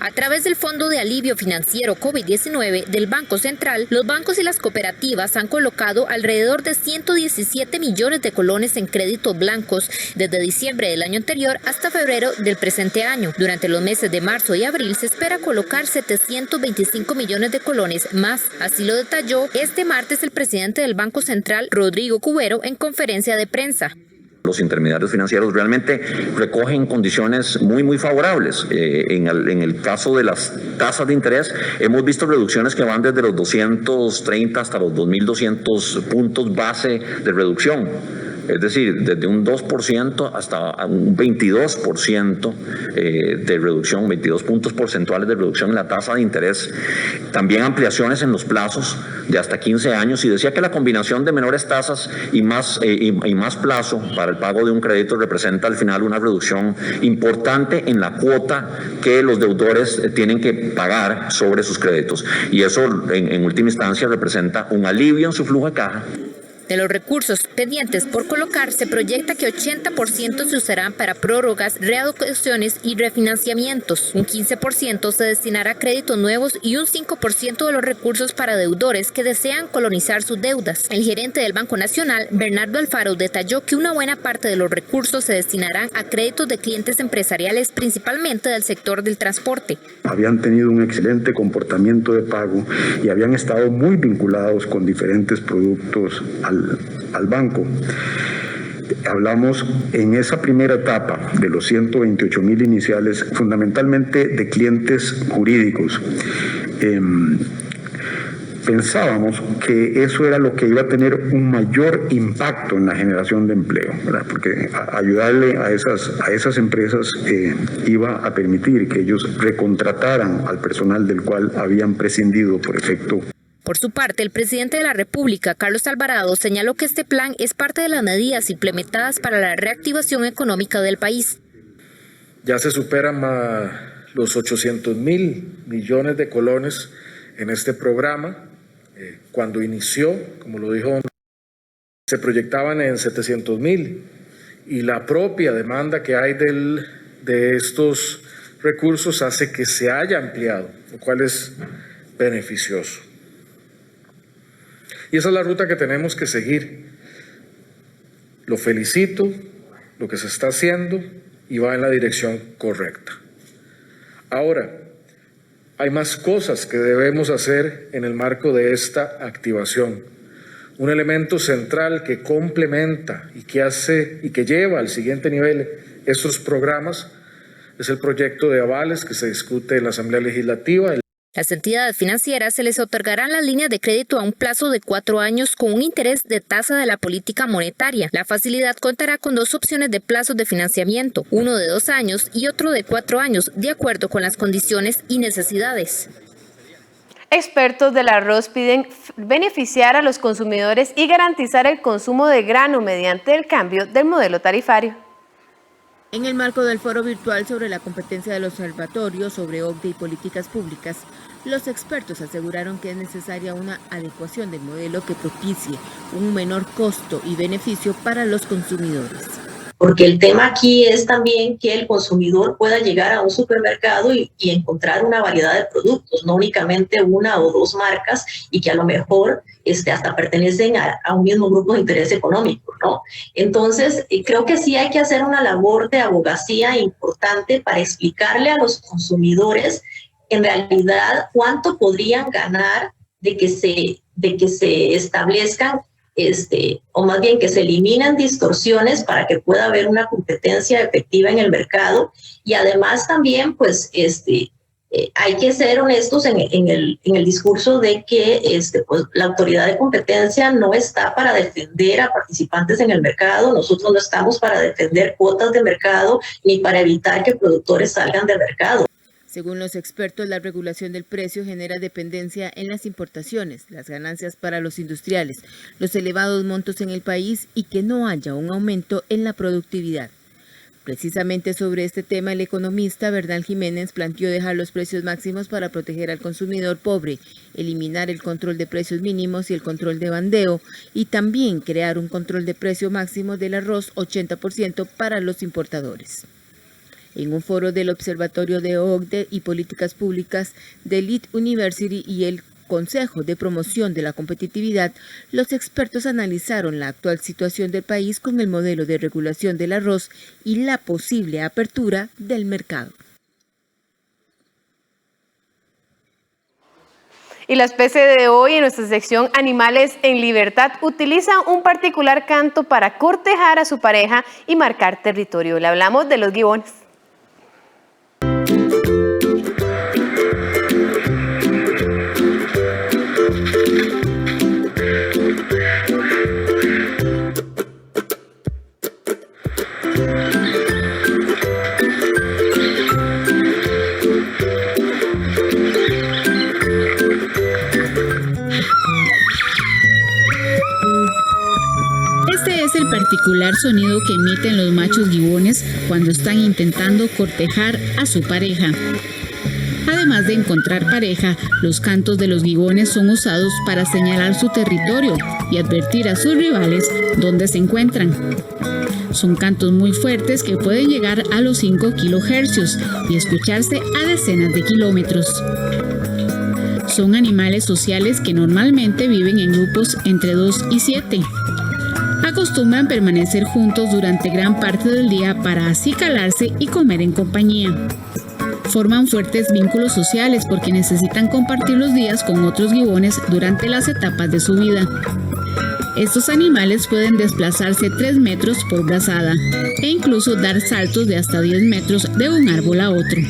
A través del Fondo de Alivio Financiero COVID-19 del Banco Central, los bancos y las cooperativas han colocado alrededor de 117 millones de colones en créditos blancos desde diciembre del año anterior hasta febrero del presente año. Durante los meses de marzo y abril se espera colocar 725 millones de colones más. Así lo detalló este martes el presidente del Banco Central, Rodrigo Cubero, en conferencia de prensa. Los intermediarios financieros realmente recogen condiciones muy favorables. En el caso de las tasas de interés, hemos visto reducciones que van desde los 230 hasta los 2.200 puntos base de reducción. Es decir, desde un 2% hasta un 22% de reducción, 22 puntos porcentuales de reducción en la tasa de interés. También ampliaciones en los plazos de hasta 15 años. Y decía que la combinación de menores tasas y más plazo para el pago de un crédito representa al final una reducción importante en la cuota que los deudores tienen que pagar sobre sus créditos. Y eso, en última instancia, representa un alivio en su flujo de caja. De los recursos pendientes por colocar, se proyecta que 80% se usarán para prórrogas, readecuaciones y refinanciamientos. Un 15% se destinará a créditos nuevos y un 5% de los recursos para deudores que desean colonizar sus deudas. El gerente del Banco Nacional, Bernardo Alfaro, detalló que una buena parte de los recursos se destinarán a créditos de clientes empresariales, principalmente del sector del transporte. Habían tenido un excelente comportamiento de pago y habían estado muy vinculados con diferentes productos al banco. Hablamos en esa primera etapa de los 128,000 iniciales, fundamentalmente de clientes jurídicos. Pensábamos que eso era lo que iba a tener un mayor impacto en la generación de empleo, ¿verdad? Porque ayudarle a esas empresas iba a permitir que ellos recontrataran al personal del cual habían prescindido por efecto. Por su parte, el presidente de la República, Carlos Alvarado, señaló que este plan es parte de las medidas implementadas para la reactivación económica del país. Ya se superan los 800,000 millones de colones en este programa. Cuando inició, como lo dijo, se proyectaban en 700,000 y la propia demanda que hay de estos recursos hace que se haya ampliado, lo cual es beneficioso. Y esa es la ruta que tenemos que seguir. Lo felicito, lo que se está haciendo y va en la dirección correcta. Ahora, hay más cosas que debemos hacer en el marco de esta activación. Un elemento central que complementa y que lleva al siguiente nivel estos programas es el proyecto de avales que se discute en la Asamblea Legislativa. Las entidades financieras se les otorgarán las líneas de crédito a un plazo de 4 años con un interés de tasa de la política monetaria. La facilidad contará con 2 opciones de plazos de financiamiento, uno de 2 años y otro de 4 años, de acuerdo con las condiciones y necesidades. Expertos del arroz piden beneficiar a los consumidores y garantizar el consumo de grano mediante el cambio del modelo tarifario. En el marco del foro virtual sobre la competencia del observatorio sobre OCDE y políticas públicas, los expertos aseguraron que es necesaria una adecuación del modelo que propicie un menor costo y beneficio para los consumidores. Porque el tema aquí es también que el consumidor pueda llegar a un supermercado y encontrar una variedad de productos, no únicamente 1 o 2 marcas y que a lo mejor hasta pertenecen a un mismo grupo de interés económico, ¿no? Entonces, creo que sí hay que hacer una labor de abogacía importante para explicarle a los consumidores en realidad cuánto podrían ganar de que se establezcan o más bien que se eliminen distorsiones para que pueda haber una competencia efectiva en el mercado y además también pues hay que ser honestos en el discurso de que pues, la autoridad de competencia no está para defender a participantes en el mercado, nosotros no estamos para defender cuotas de mercado ni para evitar que productores salgan del mercado. Según los expertos, la regulación del precio genera dependencia en las importaciones, las ganancias para los industriales, los elevados montos en el país y que no haya un aumento en la productividad. Precisamente sobre este tema, el economista Bernal Jiménez planteó dejar los precios máximos para proteger al consumidor pobre, eliminar el control de precios mínimos y el control de bandeo, y también crear un control de precio máximo del arroz 80% para los importadores. En un foro del Observatorio de OCDE y Políticas Públicas de Lead University y el Consejo de Promoción de la Competitividad, los expertos analizaron la actual situación del país con el modelo de regulación del arroz y la posible apertura del mercado. Y la especie de hoy en nuestra sección Animales en Libertad utiliza un particular canto para cortejar a su pareja y marcar territorio. Le hablamos de los gibones. Este es el particular sonido que emiten los machos gibones cuando están intentando cortejar a su pareja. Además de encontrar pareja, los cantos de los gibones son usados para señalar su territorio y advertir a sus rivales dónde se encuentran. Son cantos muy fuertes que pueden llegar a los 5 kHz y escucharse a decenas de kilómetros. Son animales sociales que normalmente viven en grupos entre 2 y 7. Acostumbran permanecer juntos durante gran parte del día para acicalarse y comer en compañía. Forman fuertes vínculos sociales porque necesitan compartir los días con otros gibones durante las etapas de su vida. Estos animales pueden desplazarse 3 metros por brazada e incluso dar saltos de hasta 10 metros de un árbol a otro.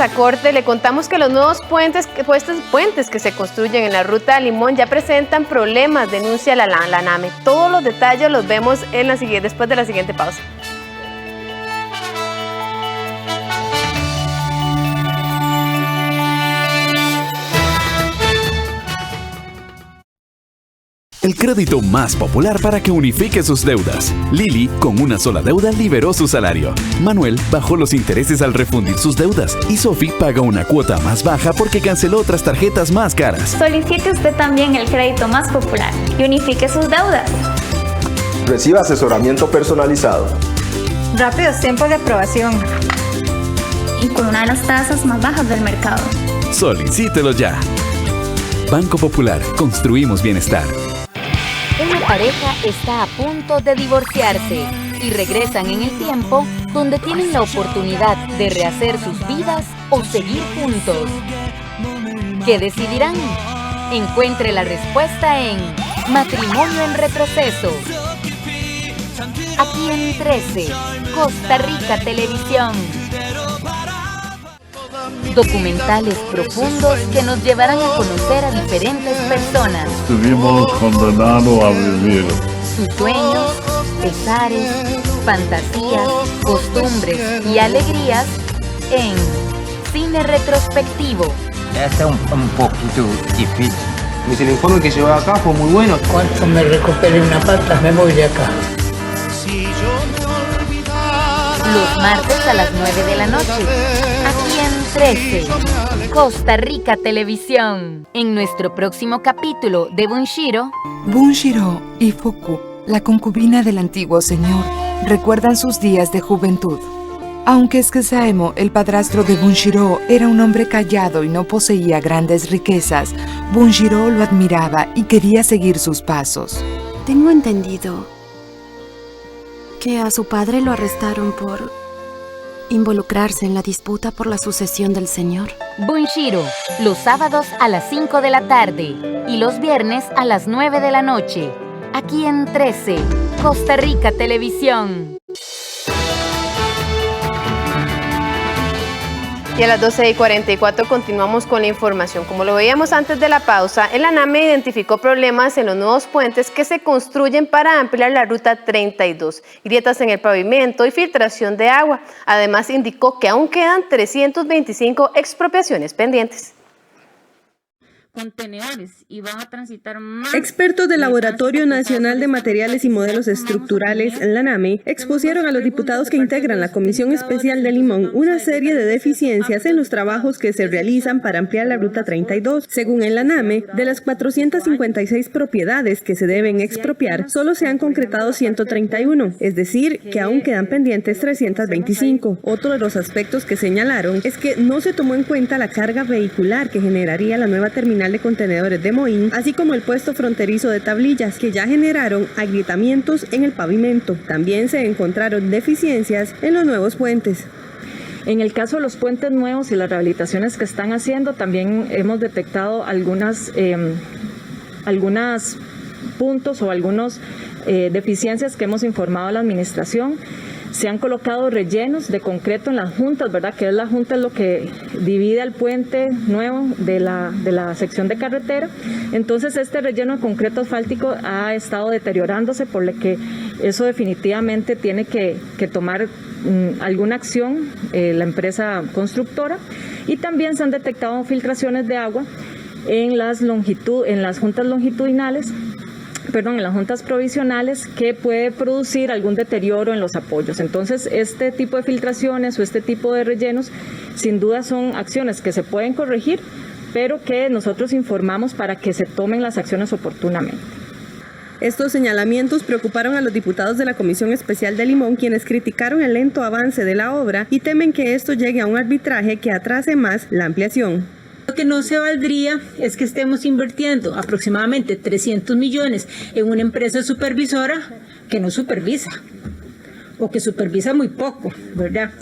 A corte, le contamos que los nuevos puentes que se construyen en la ruta de Limón ya presentan problemas, denuncia la NAME. Todos los detalles los vemos después de la siguiente pausa. El crédito más popular para que unifique sus deudas. Lili, con una sola deuda, liberó su salario. Manuel bajó los intereses al refundir sus deudas. Y Sophie paga una cuota más baja porque canceló otras tarjetas más caras. Solicite usted también el crédito más popular y unifique sus deudas. Reciba asesoramiento personalizado. Rápidos tiempos de aprobación. Y con una de las tasas más bajas del mercado. Solicítelo ya. Banco Popular. Construimos bienestar. Una pareja está a punto de divorciarse y regresan en el tiempo donde tienen la oportunidad de rehacer sus vidas o seguir juntos. ¿Qué decidirán? Encuentre la respuesta en Matrimonio en Retroceso. Aquí en 13, Costa Rica Televisión. Documentales profundos que nos llevarán a conocer a diferentes personas. Estuvimos condenados a vivir. Sus sueños, pesares, fantasías, costumbres y alegrías en Cine Retrospectivo. Está un poquito difícil. El informe que llevaba acá fue muy bueno. Cuando me recupere una pata me voy de acá. Los martes a las 9 de la noche. Aquí en 13, Costa Rica Televisión. En nuestro próximo capítulo de Bunshiro. Bunshiro y Fuku, la concubina del antiguo señor, recuerdan sus días de juventud. Aunque Eskesaemo, el padrastro de Bunshiro, era un hombre callado y no poseía grandes riquezas, Bunshiro lo admiraba y quería seguir sus pasos. Tengo entendido que a su padre lo arrestaron por involucrarse en la disputa por la sucesión del Señor. Bunshiro, los sábados a las 5 de la tarde y los viernes a las 9 de la noche. Aquí en 13, Costa Rica Televisión. Y a las 12:44 continuamos con la información. Como lo veíamos antes de la pausa, el ANAME identificó problemas en los nuevos puentes que se construyen para ampliar la ruta 32, grietas en el pavimento y filtración de agua. Además, indicó que aún quedan 325 expropiaciones pendientes. Contenedores y van a transitar más. Expertos del Laboratorio Nacional de Materiales y Modelos Estructurales, la ANAME, expusieron a los diputados que integran la Comisión Especial de Limón una serie de deficiencias en los trabajos que se realizan para ampliar la Ruta 32. Según el ANAME, de las 456 propiedades que se deben expropiar, solo se han concretado 131, es decir, que aún quedan pendientes 325. Otro de los aspectos que señalaron es que no se tomó en cuenta la carga vehicular que generaría la nueva terminal de contenedores de Moín, así como el puesto fronterizo de tablillas, que ya generaron agrietamientos en el pavimento. También se encontraron deficiencias en los nuevos puentes. En el caso de los puentes nuevos y las rehabilitaciones que están haciendo, también hemos detectado algunos puntos o algunas deficiencias que hemos informado a la administración. Se han colocado rellenos de concreto en las juntas, ¿verdad? Que es la junta lo que divide el puente nuevo de la sección de carretera. Entonces este relleno de concreto asfáltico ha estado deteriorándose, por lo que eso definitivamente tiene que tomar alguna acción la empresa constructora. Y también se han detectado filtraciones de agua en las juntas longitudinales, en las juntas provisionales, que puede producir algún deterioro en los apoyos. Entonces, este tipo de filtraciones o este tipo de rellenos, sin duda son acciones que se pueden corregir, pero que nosotros informamos para que se tomen las acciones oportunamente. Estos señalamientos preocuparon a los diputados de la Comisión Especial de Limón, quienes criticaron el lento avance de la obra y temen que esto llegue a un arbitraje que atrase más la ampliación. Lo que no se valdría es que estemos invirtiendo aproximadamente 300 millones en una empresa supervisora que no supervisa o que supervisa muy poco, ¿verdad?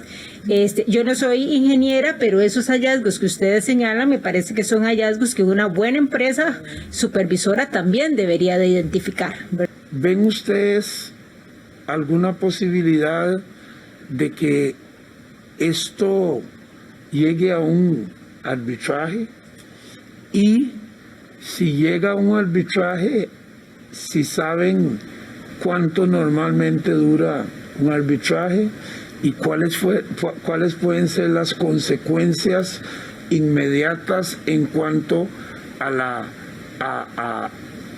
Yo no soy ingeniera, pero esos hallazgos que ustedes señalan me parece que son hallazgos que una buena empresa supervisora también debería de identificar, ¿verdad? ¿Ven ustedes alguna posibilidad de que esto llegue a un arbitraje? Y si llega a un arbitraje, si saben cuánto normalmente dura un arbitraje y cuáles pueden ser las consecuencias inmediatas en cuanto a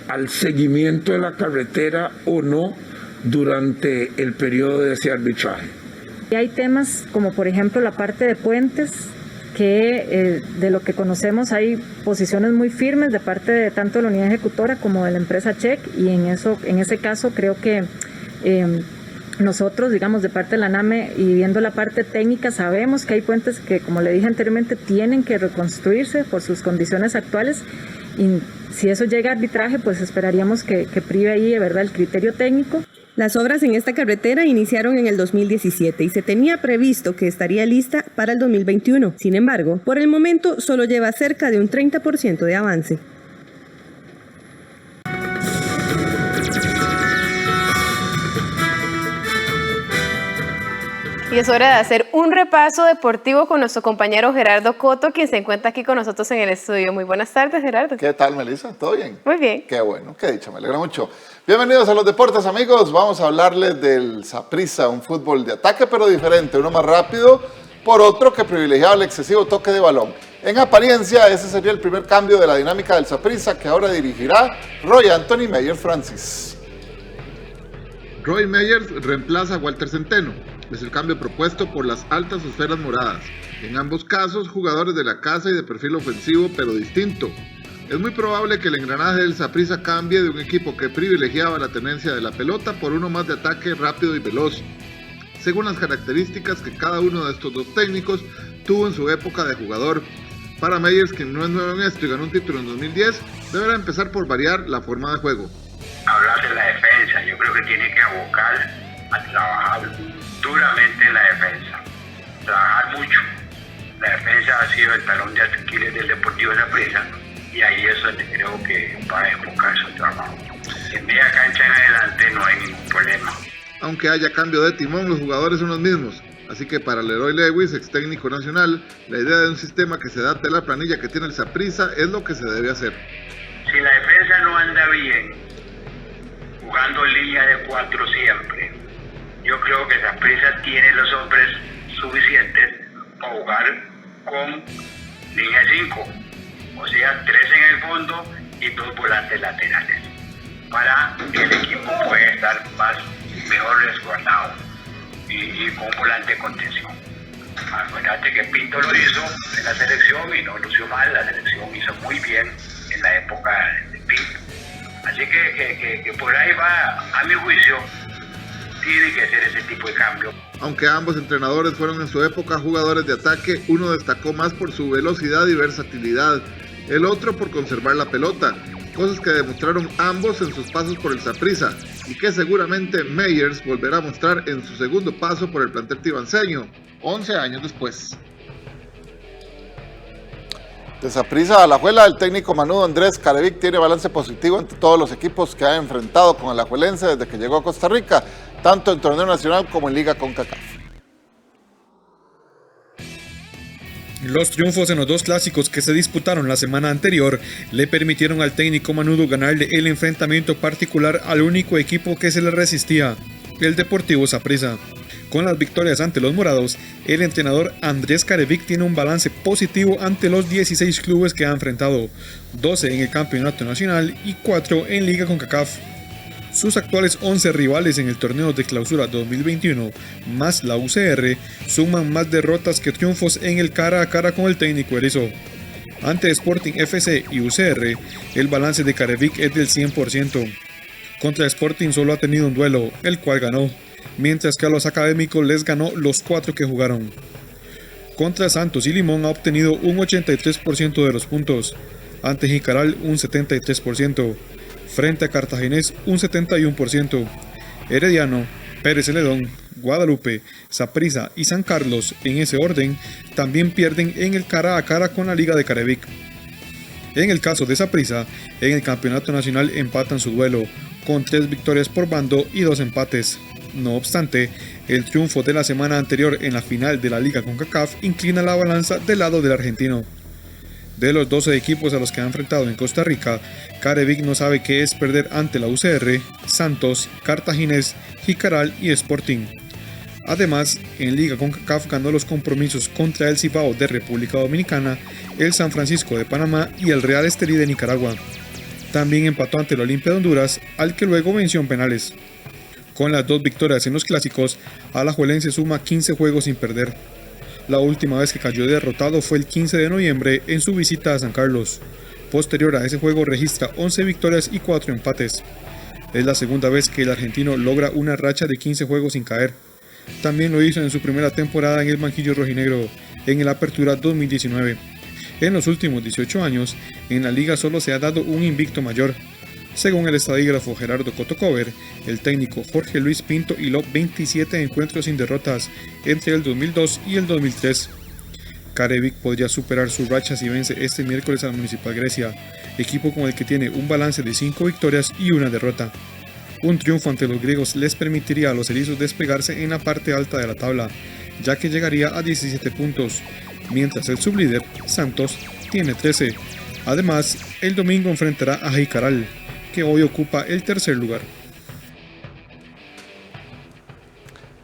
al seguimiento de la carretera o no durante el periodo de ese arbitraje. Y hay temas como por ejemplo la parte de puentes, que de lo que conocemos hay posiciones muy firmes de parte de tanto de la unidad ejecutora como de la empresa Check, y en ese caso creo que nosotros, digamos, de parte de la ANAME y viendo la parte técnica, sabemos que hay puentes que, como le dije anteriormente, tienen que reconstruirse por sus condiciones actuales, y si eso llega a arbitraje, pues esperaríamos que prive ahí de verdad el criterio técnico. Las obras en esta carretera iniciaron en el 2017 y se tenía previsto que estaría lista para el 2021. Sin embargo, por el momento solo lleva cerca de un 30% de avance. Y es hora de hacer un repaso deportivo con nuestro compañero Gerardo Coto, quien se encuentra aquí con nosotros en el estudio. Muy buenas tardes, Gerardo. ¿Qué tal, Melissa? ¿Todo bien? Muy bien. Qué bueno, qué dicha, me alegra mucho. Bienvenidos a los deportes, amigos. Vamos a hablarles del Saprissa, un fútbol de ataque pero diferente, uno más rápido, por otro que privilegiaba el excesivo toque de balón. En apariencia, ese sería el primer cambio de la dinámica del Saprissa, que ahora dirigirá Roy Anthony Meyer Francis. Roy Meyers reemplaza a Walter Centeno. Es el cambio propuesto por las altas esferas moradas. En ambos casos, jugadores de la casa y de perfil ofensivo, pero distinto. Es muy probable que el engranaje del Saprissa cambie de un equipo que privilegiaba la tenencia de la pelota por uno más de ataque rápido y veloz, según las características que cada uno de estos dos técnicos tuvo en su época de jugador. Para Meyers, quien no es nuevo en esto y ganó un título en 2010, deberá empezar por variar la forma de juego. Hablar de la defensa, yo creo que tiene que abocar a trabajar duramente en la defensa. trabajar mucho. La defensa ha sido el talón de Aquiles del Deportivo Saprissa y ahí es donde creo que va a enfocar su trabajo. En media cancha en adelante no hay ningún problema. Aunque haya cambio de timón, los jugadores son los mismos. Así que para Leroy Lewis, ex técnico nacional, la idea de un sistema que se adapte a la planilla que tiene el Saprissa es lo que se debe hacer. Si la defensa no anda bien, jugando línea de 4 siempre, yo creo que Saprissa tiene los hombres suficientes para jugar con línea 5, o sea, 3 en el fondo y 2 volantes laterales, para que el equipo pueda estar mejor resguardado y con volante de contención. Acuérdate que Pinto lo hizo en la selección y no lució mal, la selección hizo muy bien en la época de Pinto. Así que por ahí va, a mi juicio, tiene que hacer ese tipo de cambio. Aunque ambos entrenadores fueron en su época jugadores de ataque, uno destacó más por su velocidad y versatilidad, el otro por conservar la pelota, cosas que demostraron ambos en sus pasos por el Saprissa y que seguramente Meyers volverá a mostrar en su segundo paso por el plantel tibanceño, 11 años después. De Saprissa a Alajuela, el técnico manudo Andrés Carevic tiene balance positivo ante todos los equipos que ha enfrentado con Alajuelense desde que llegó a Costa Rica, tanto en torneo nacional como en Liga CONCACAF. Los triunfos en los 2 clásicos que se disputaron la semana anterior le permitieron al técnico manudo ganarle el enfrentamiento particular al único equipo que se le resistía, el Deportivo Saprissa. Con las victorias ante los morados, el entrenador Andrés Carevic tiene un balance positivo ante los 16 clubes que ha enfrentado, 12 en el campeonato nacional y 4 en Liga CONCACAF. Sus actuales 11 rivales en el torneo de clausura 2021, más la UCR, suman más derrotas que triunfos en el cara a cara con el técnico erizo. Ante Sporting FC y UCR, el balance de Carevic es del 100%. Contra Sporting solo ha tenido un duelo, el cual ganó, mientras que a los académicos les ganó los 4 que jugaron. Contra Santos y Limón ha obtenido un 83% de los puntos, ante Jicaral un 73%, frente a Cartaginés un 71%, Herediano, Pérez Celedón, Guadalupe, Saprissa y San Carlos, en ese orden, también pierden en el cara a cara con la Liga de Carevic. En el caso de Saprissa, en el campeonato nacional empatan su duelo, con 3 victorias por bando y 2 empates. No obstante, el triunfo de la semana anterior en la final de la Liga CONCACAF inclina la balanza del lado del argentino. De los 12 equipos a los que ha enfrentado en Costa Rica, Carevic no sabe qué es perder ante la UCR, Santos, Cartaginés, Jicaral y Sporting. Además, en Liga CONCACAF ganó los compromisos contra el Cibao de República Dominicana, el San Francisco de Panamá y el Real Estelí de Nicaragua. También empató ante el Olimpia de Honduras, al que luego venció en penales. Con las 2 victorias en los clásicos, Alajuelense suma 15 juegos sin perder. La última vez que cayó derrotado fue el 15 de noviembre en su visita a San Carlos. Posterior a ese juego registra 11 victorias y 4 empates. Es la segunda vez que el argentino logra una racha de 15 juegos sin caer. También lo hizo en su primera temporada en el banquillo rojinegro, en el Apertura 2019. En los últimos 18 años, en la liga solo se ha dado un invicto mayor. Según el estadígrafo Gerardo Cotocover, el técnico Jorge Luis Pinto hiló 27 encuentros sin derrotas entre el 2002 y el 2003. Carevic podría superar su racha si vence este miércoles al Municipal Grecia, equipo con el que tiene un balance de 5 victorias y 1 derrota. Un triunfo ante los griegos les permitiría a los erizos despegarse en la parte alta de la tabla, ya que llegaría a 17 puntos, mientras el sublíder, Santos, tiene 13. Además, el domingo enfrentará a Jicaral, que hoy ocupa el tercer lugar.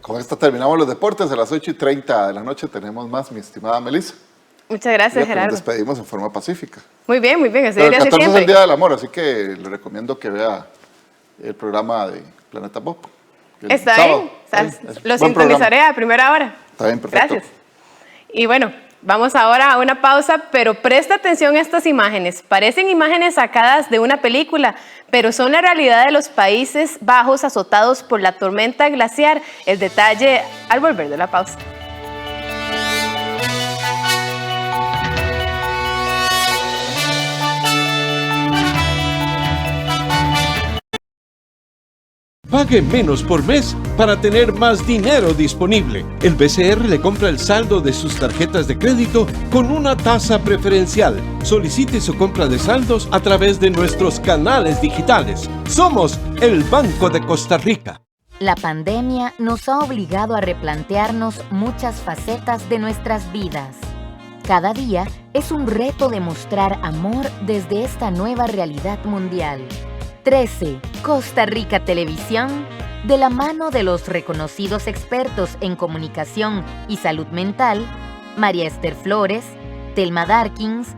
Con esto terminamos los deportes. A las 8:30 de la noche tenemos más, mi estimada Melissa. Muchas gracias, Gerardo. Nos despedimos en forma pacífica. Muy bien, así el debería ser 14 siempre. es el Día del Amor, así que le recomiendo que vea el programa de Planeta Pop. Está bien, lo sintonizaré a primera hora. Está bien, perfecto. Gracias. Y bueno, vamos ahora a una pausa, pero presta atención a estas imágenes. Parecen imágenes sacadas de una película, pero son la realidad de los Países Bajos azotados por la tormenta glaciar. El detalle al volver de la pausa. Pague menos por mes para tener más dinero disponible. El BCR le compra el saldo de sus tarjetas de crédito con una tasa preferencial. Solicite su compra de saldos a través de nuestros canales digitales. Somos el Banco de Costa Rica. La pandemia nos ha obligado a replantearnos muchas facetas de nuestras vidas. Cada día es un reto de mostrar amor desde esta nueva realidad mundial. 13. Costa Rica Televisión, de la mano de los reconocidos expertos en comunicación y salud mental, María Esther Flores, Telma Darkins,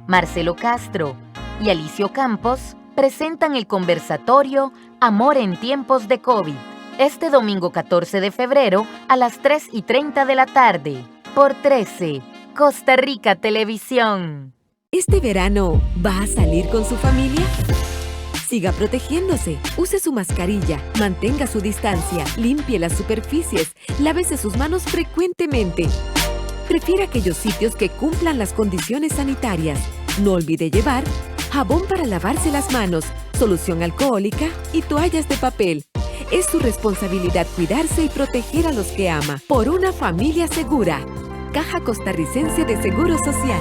Marcelo Castro y Alicio Campos, presentan el conversatorio Amor en tiempos de COVID, este domingo 14 de febrero a las 3:30 de la tarde, por 13. Costa Rica Televisión. ¿Este verano va a salir con su familia? Siga protegiéndose, use su mascarilla, mantenga su distancia, limpie las superficies, lávese sus manos frecuentemente. Prefiera aquellos sitios que cumplan las condiciones sanitarias. No olvide llevar jabón para lavarse las manos, solución alcohólica y toallas de papel. Es su responsabilidad cuidarse y proteger a los que ama. Por una familia segura. Caja Costarricense de Seguro Social.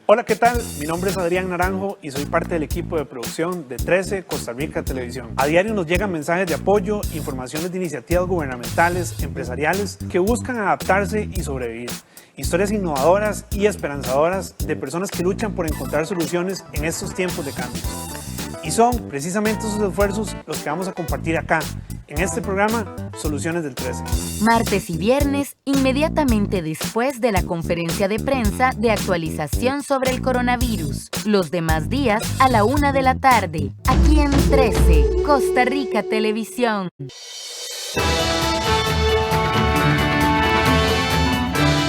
Hola, ¿qué tal? Mi nombre es Adrián Naranjo y soy parte del equipo de producción de 13 Costa Rica Televisión. A diario nos llegan mensajes de apoyo, informaciones de iniciativas gubernamentales, empresariales que buscan adaptarse y sobrevivir. Historias innovadoras y esperanzadoras de personas que luchan por encontrar soluciones en estos tiempos de cambio. Y son precisamente esos esfuerzos los que vamos a compartir acá, en este programa Soluciones del 13. Martes y viernes, inmediatamente después de la conferencia de prensa de actualización sobre el coronavirus. Los demás días a la 1 de la tarde, aquí en 13, Costa Rica Televisión.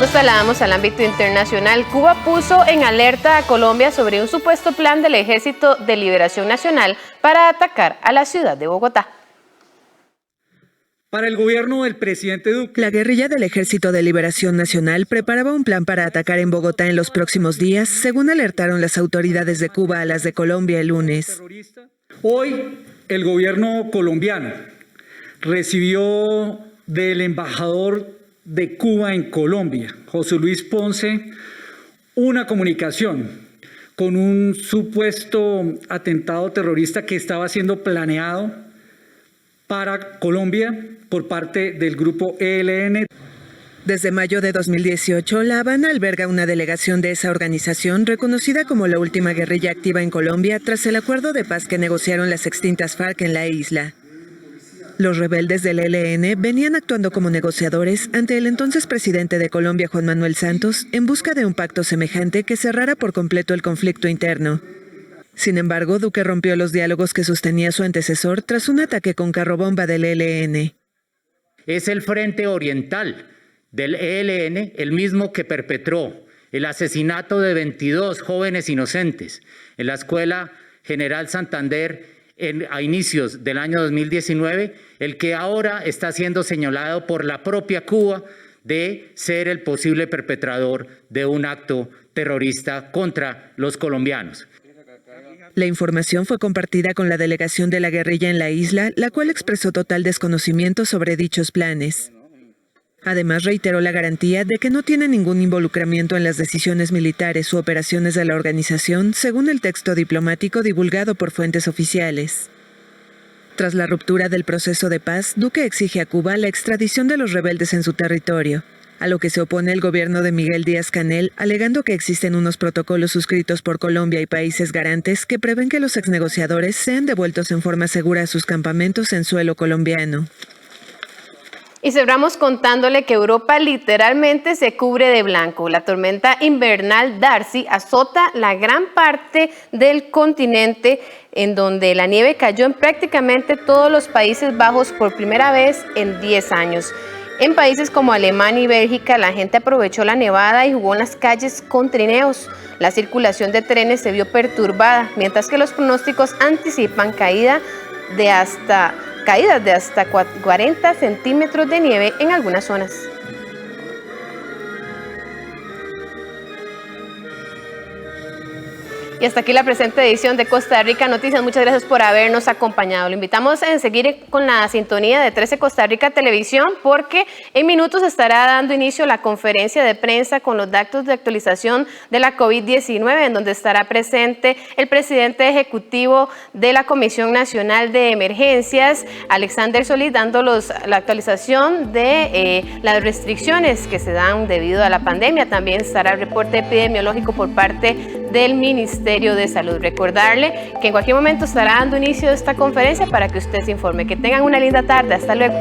Nos trasladamos al ámbito internacional. Cuba puso en alerta a Colombia sobre un supuesto plan del Ejército de Liberación Nacional para atacar a la ciudad de Bogotá. Para el gobierno del presidente Duque, la guerrilla del Ejército de Liberación Nacional preparaba un plan para atacar en Bogotá en los próximos días, según alertaron las autoridades de Cuba a las de Colombia el lunes. Hoy, el gobierno colombiano recibió del embajador de Cuba en Colombia, José Luis Ponce, una comunicación con un supuesto atentado terrorista que estaba siendo planeado para Colombia por parte del grupo ELN. Desde mayo de 2018, La Habana alberga una delegación de esa organización reconocida como la última guerrilla activa en Colombia tras el acuerdo de paz que negociaron las extintas FARC en la isla. Los rebeldes del ELN venían actuando como negociadores ante el entonces presidente de Colombia, Juan Manuel Santos, en busca de un pacto semejante que cerrara por completo el conflicto interno. Sin embargo, Duque rompió los diálogos que sostenía su antecesor tras un ataque con carrobomba del ELN. Es el Frente Oriental del ELN, el mismo que perpetró el asesinato de 22 jóvenes inocentes en la Escuela General Santander a inicios del año 2019, el que ahora está siendo señalado por la propia Cuba de ser el posible perpetrador de un acto terrorista contra los colombianos. La información fue compartida con la delegación de la guerrilla en la isla, la cual expresó total desconocimiento sobre dichos planes. Además, reiteró la garantía de que no tiene ningún involucramiento en las decisiones militares u operaciones de la organización, según el texto diplomático divulgado por fuentes oficiales. Tras la ruptura del proceso de paz, Duque exige a Cuba la extradición de los rebeldes en su territorio, a lo que se opone el gobierno de Miguel Díaz-Canel, alegando que existen unos protocolos suscritos por Colombia y países garantes que prevén que los exnegociadores sean devueltos en forma segura a sus campamentos en suelo colombiano. Y cerramos contándole que Europa literalmente se cubre de blanco. La tormenta invernal Darcy azota la gran parte del continente, en donde la nieve cayó en prácticamente todos los Países Bajos por primera vez en 10 años. En países como Alemania y Bélgica, la gente aprovechó la nevada y jugó en las calles con trineos. La circulación de trenes se vio perturbada, mientras que los pronósticos anticipan caídas de hasta 40 centímetros de nieve en algunas zonas. Y hasta aquí la presente edición de Costa Rica Noticias. Muchas gracias por habernos acompañado. Lo invitamos a seguir con la sintonía de 13 Costa Rica Televisión, porque en minutos estará dando inicio la conferencia de prensa con los datos de actualización de la COVID-19, en donde estará presente el presidente ejecutivo de la Comisión Nacional de Emergencias, Alexander Solís, dando la actualización de las restricciones que se dan debido a la pandemia. También estará el reporte epidemiológico por parte del Ministerio de Salud. Recordarle que en cualquier momento estará dando inicio a esta conferencia para que usted se informe. Que tengan una linda tarde. Hasta luego.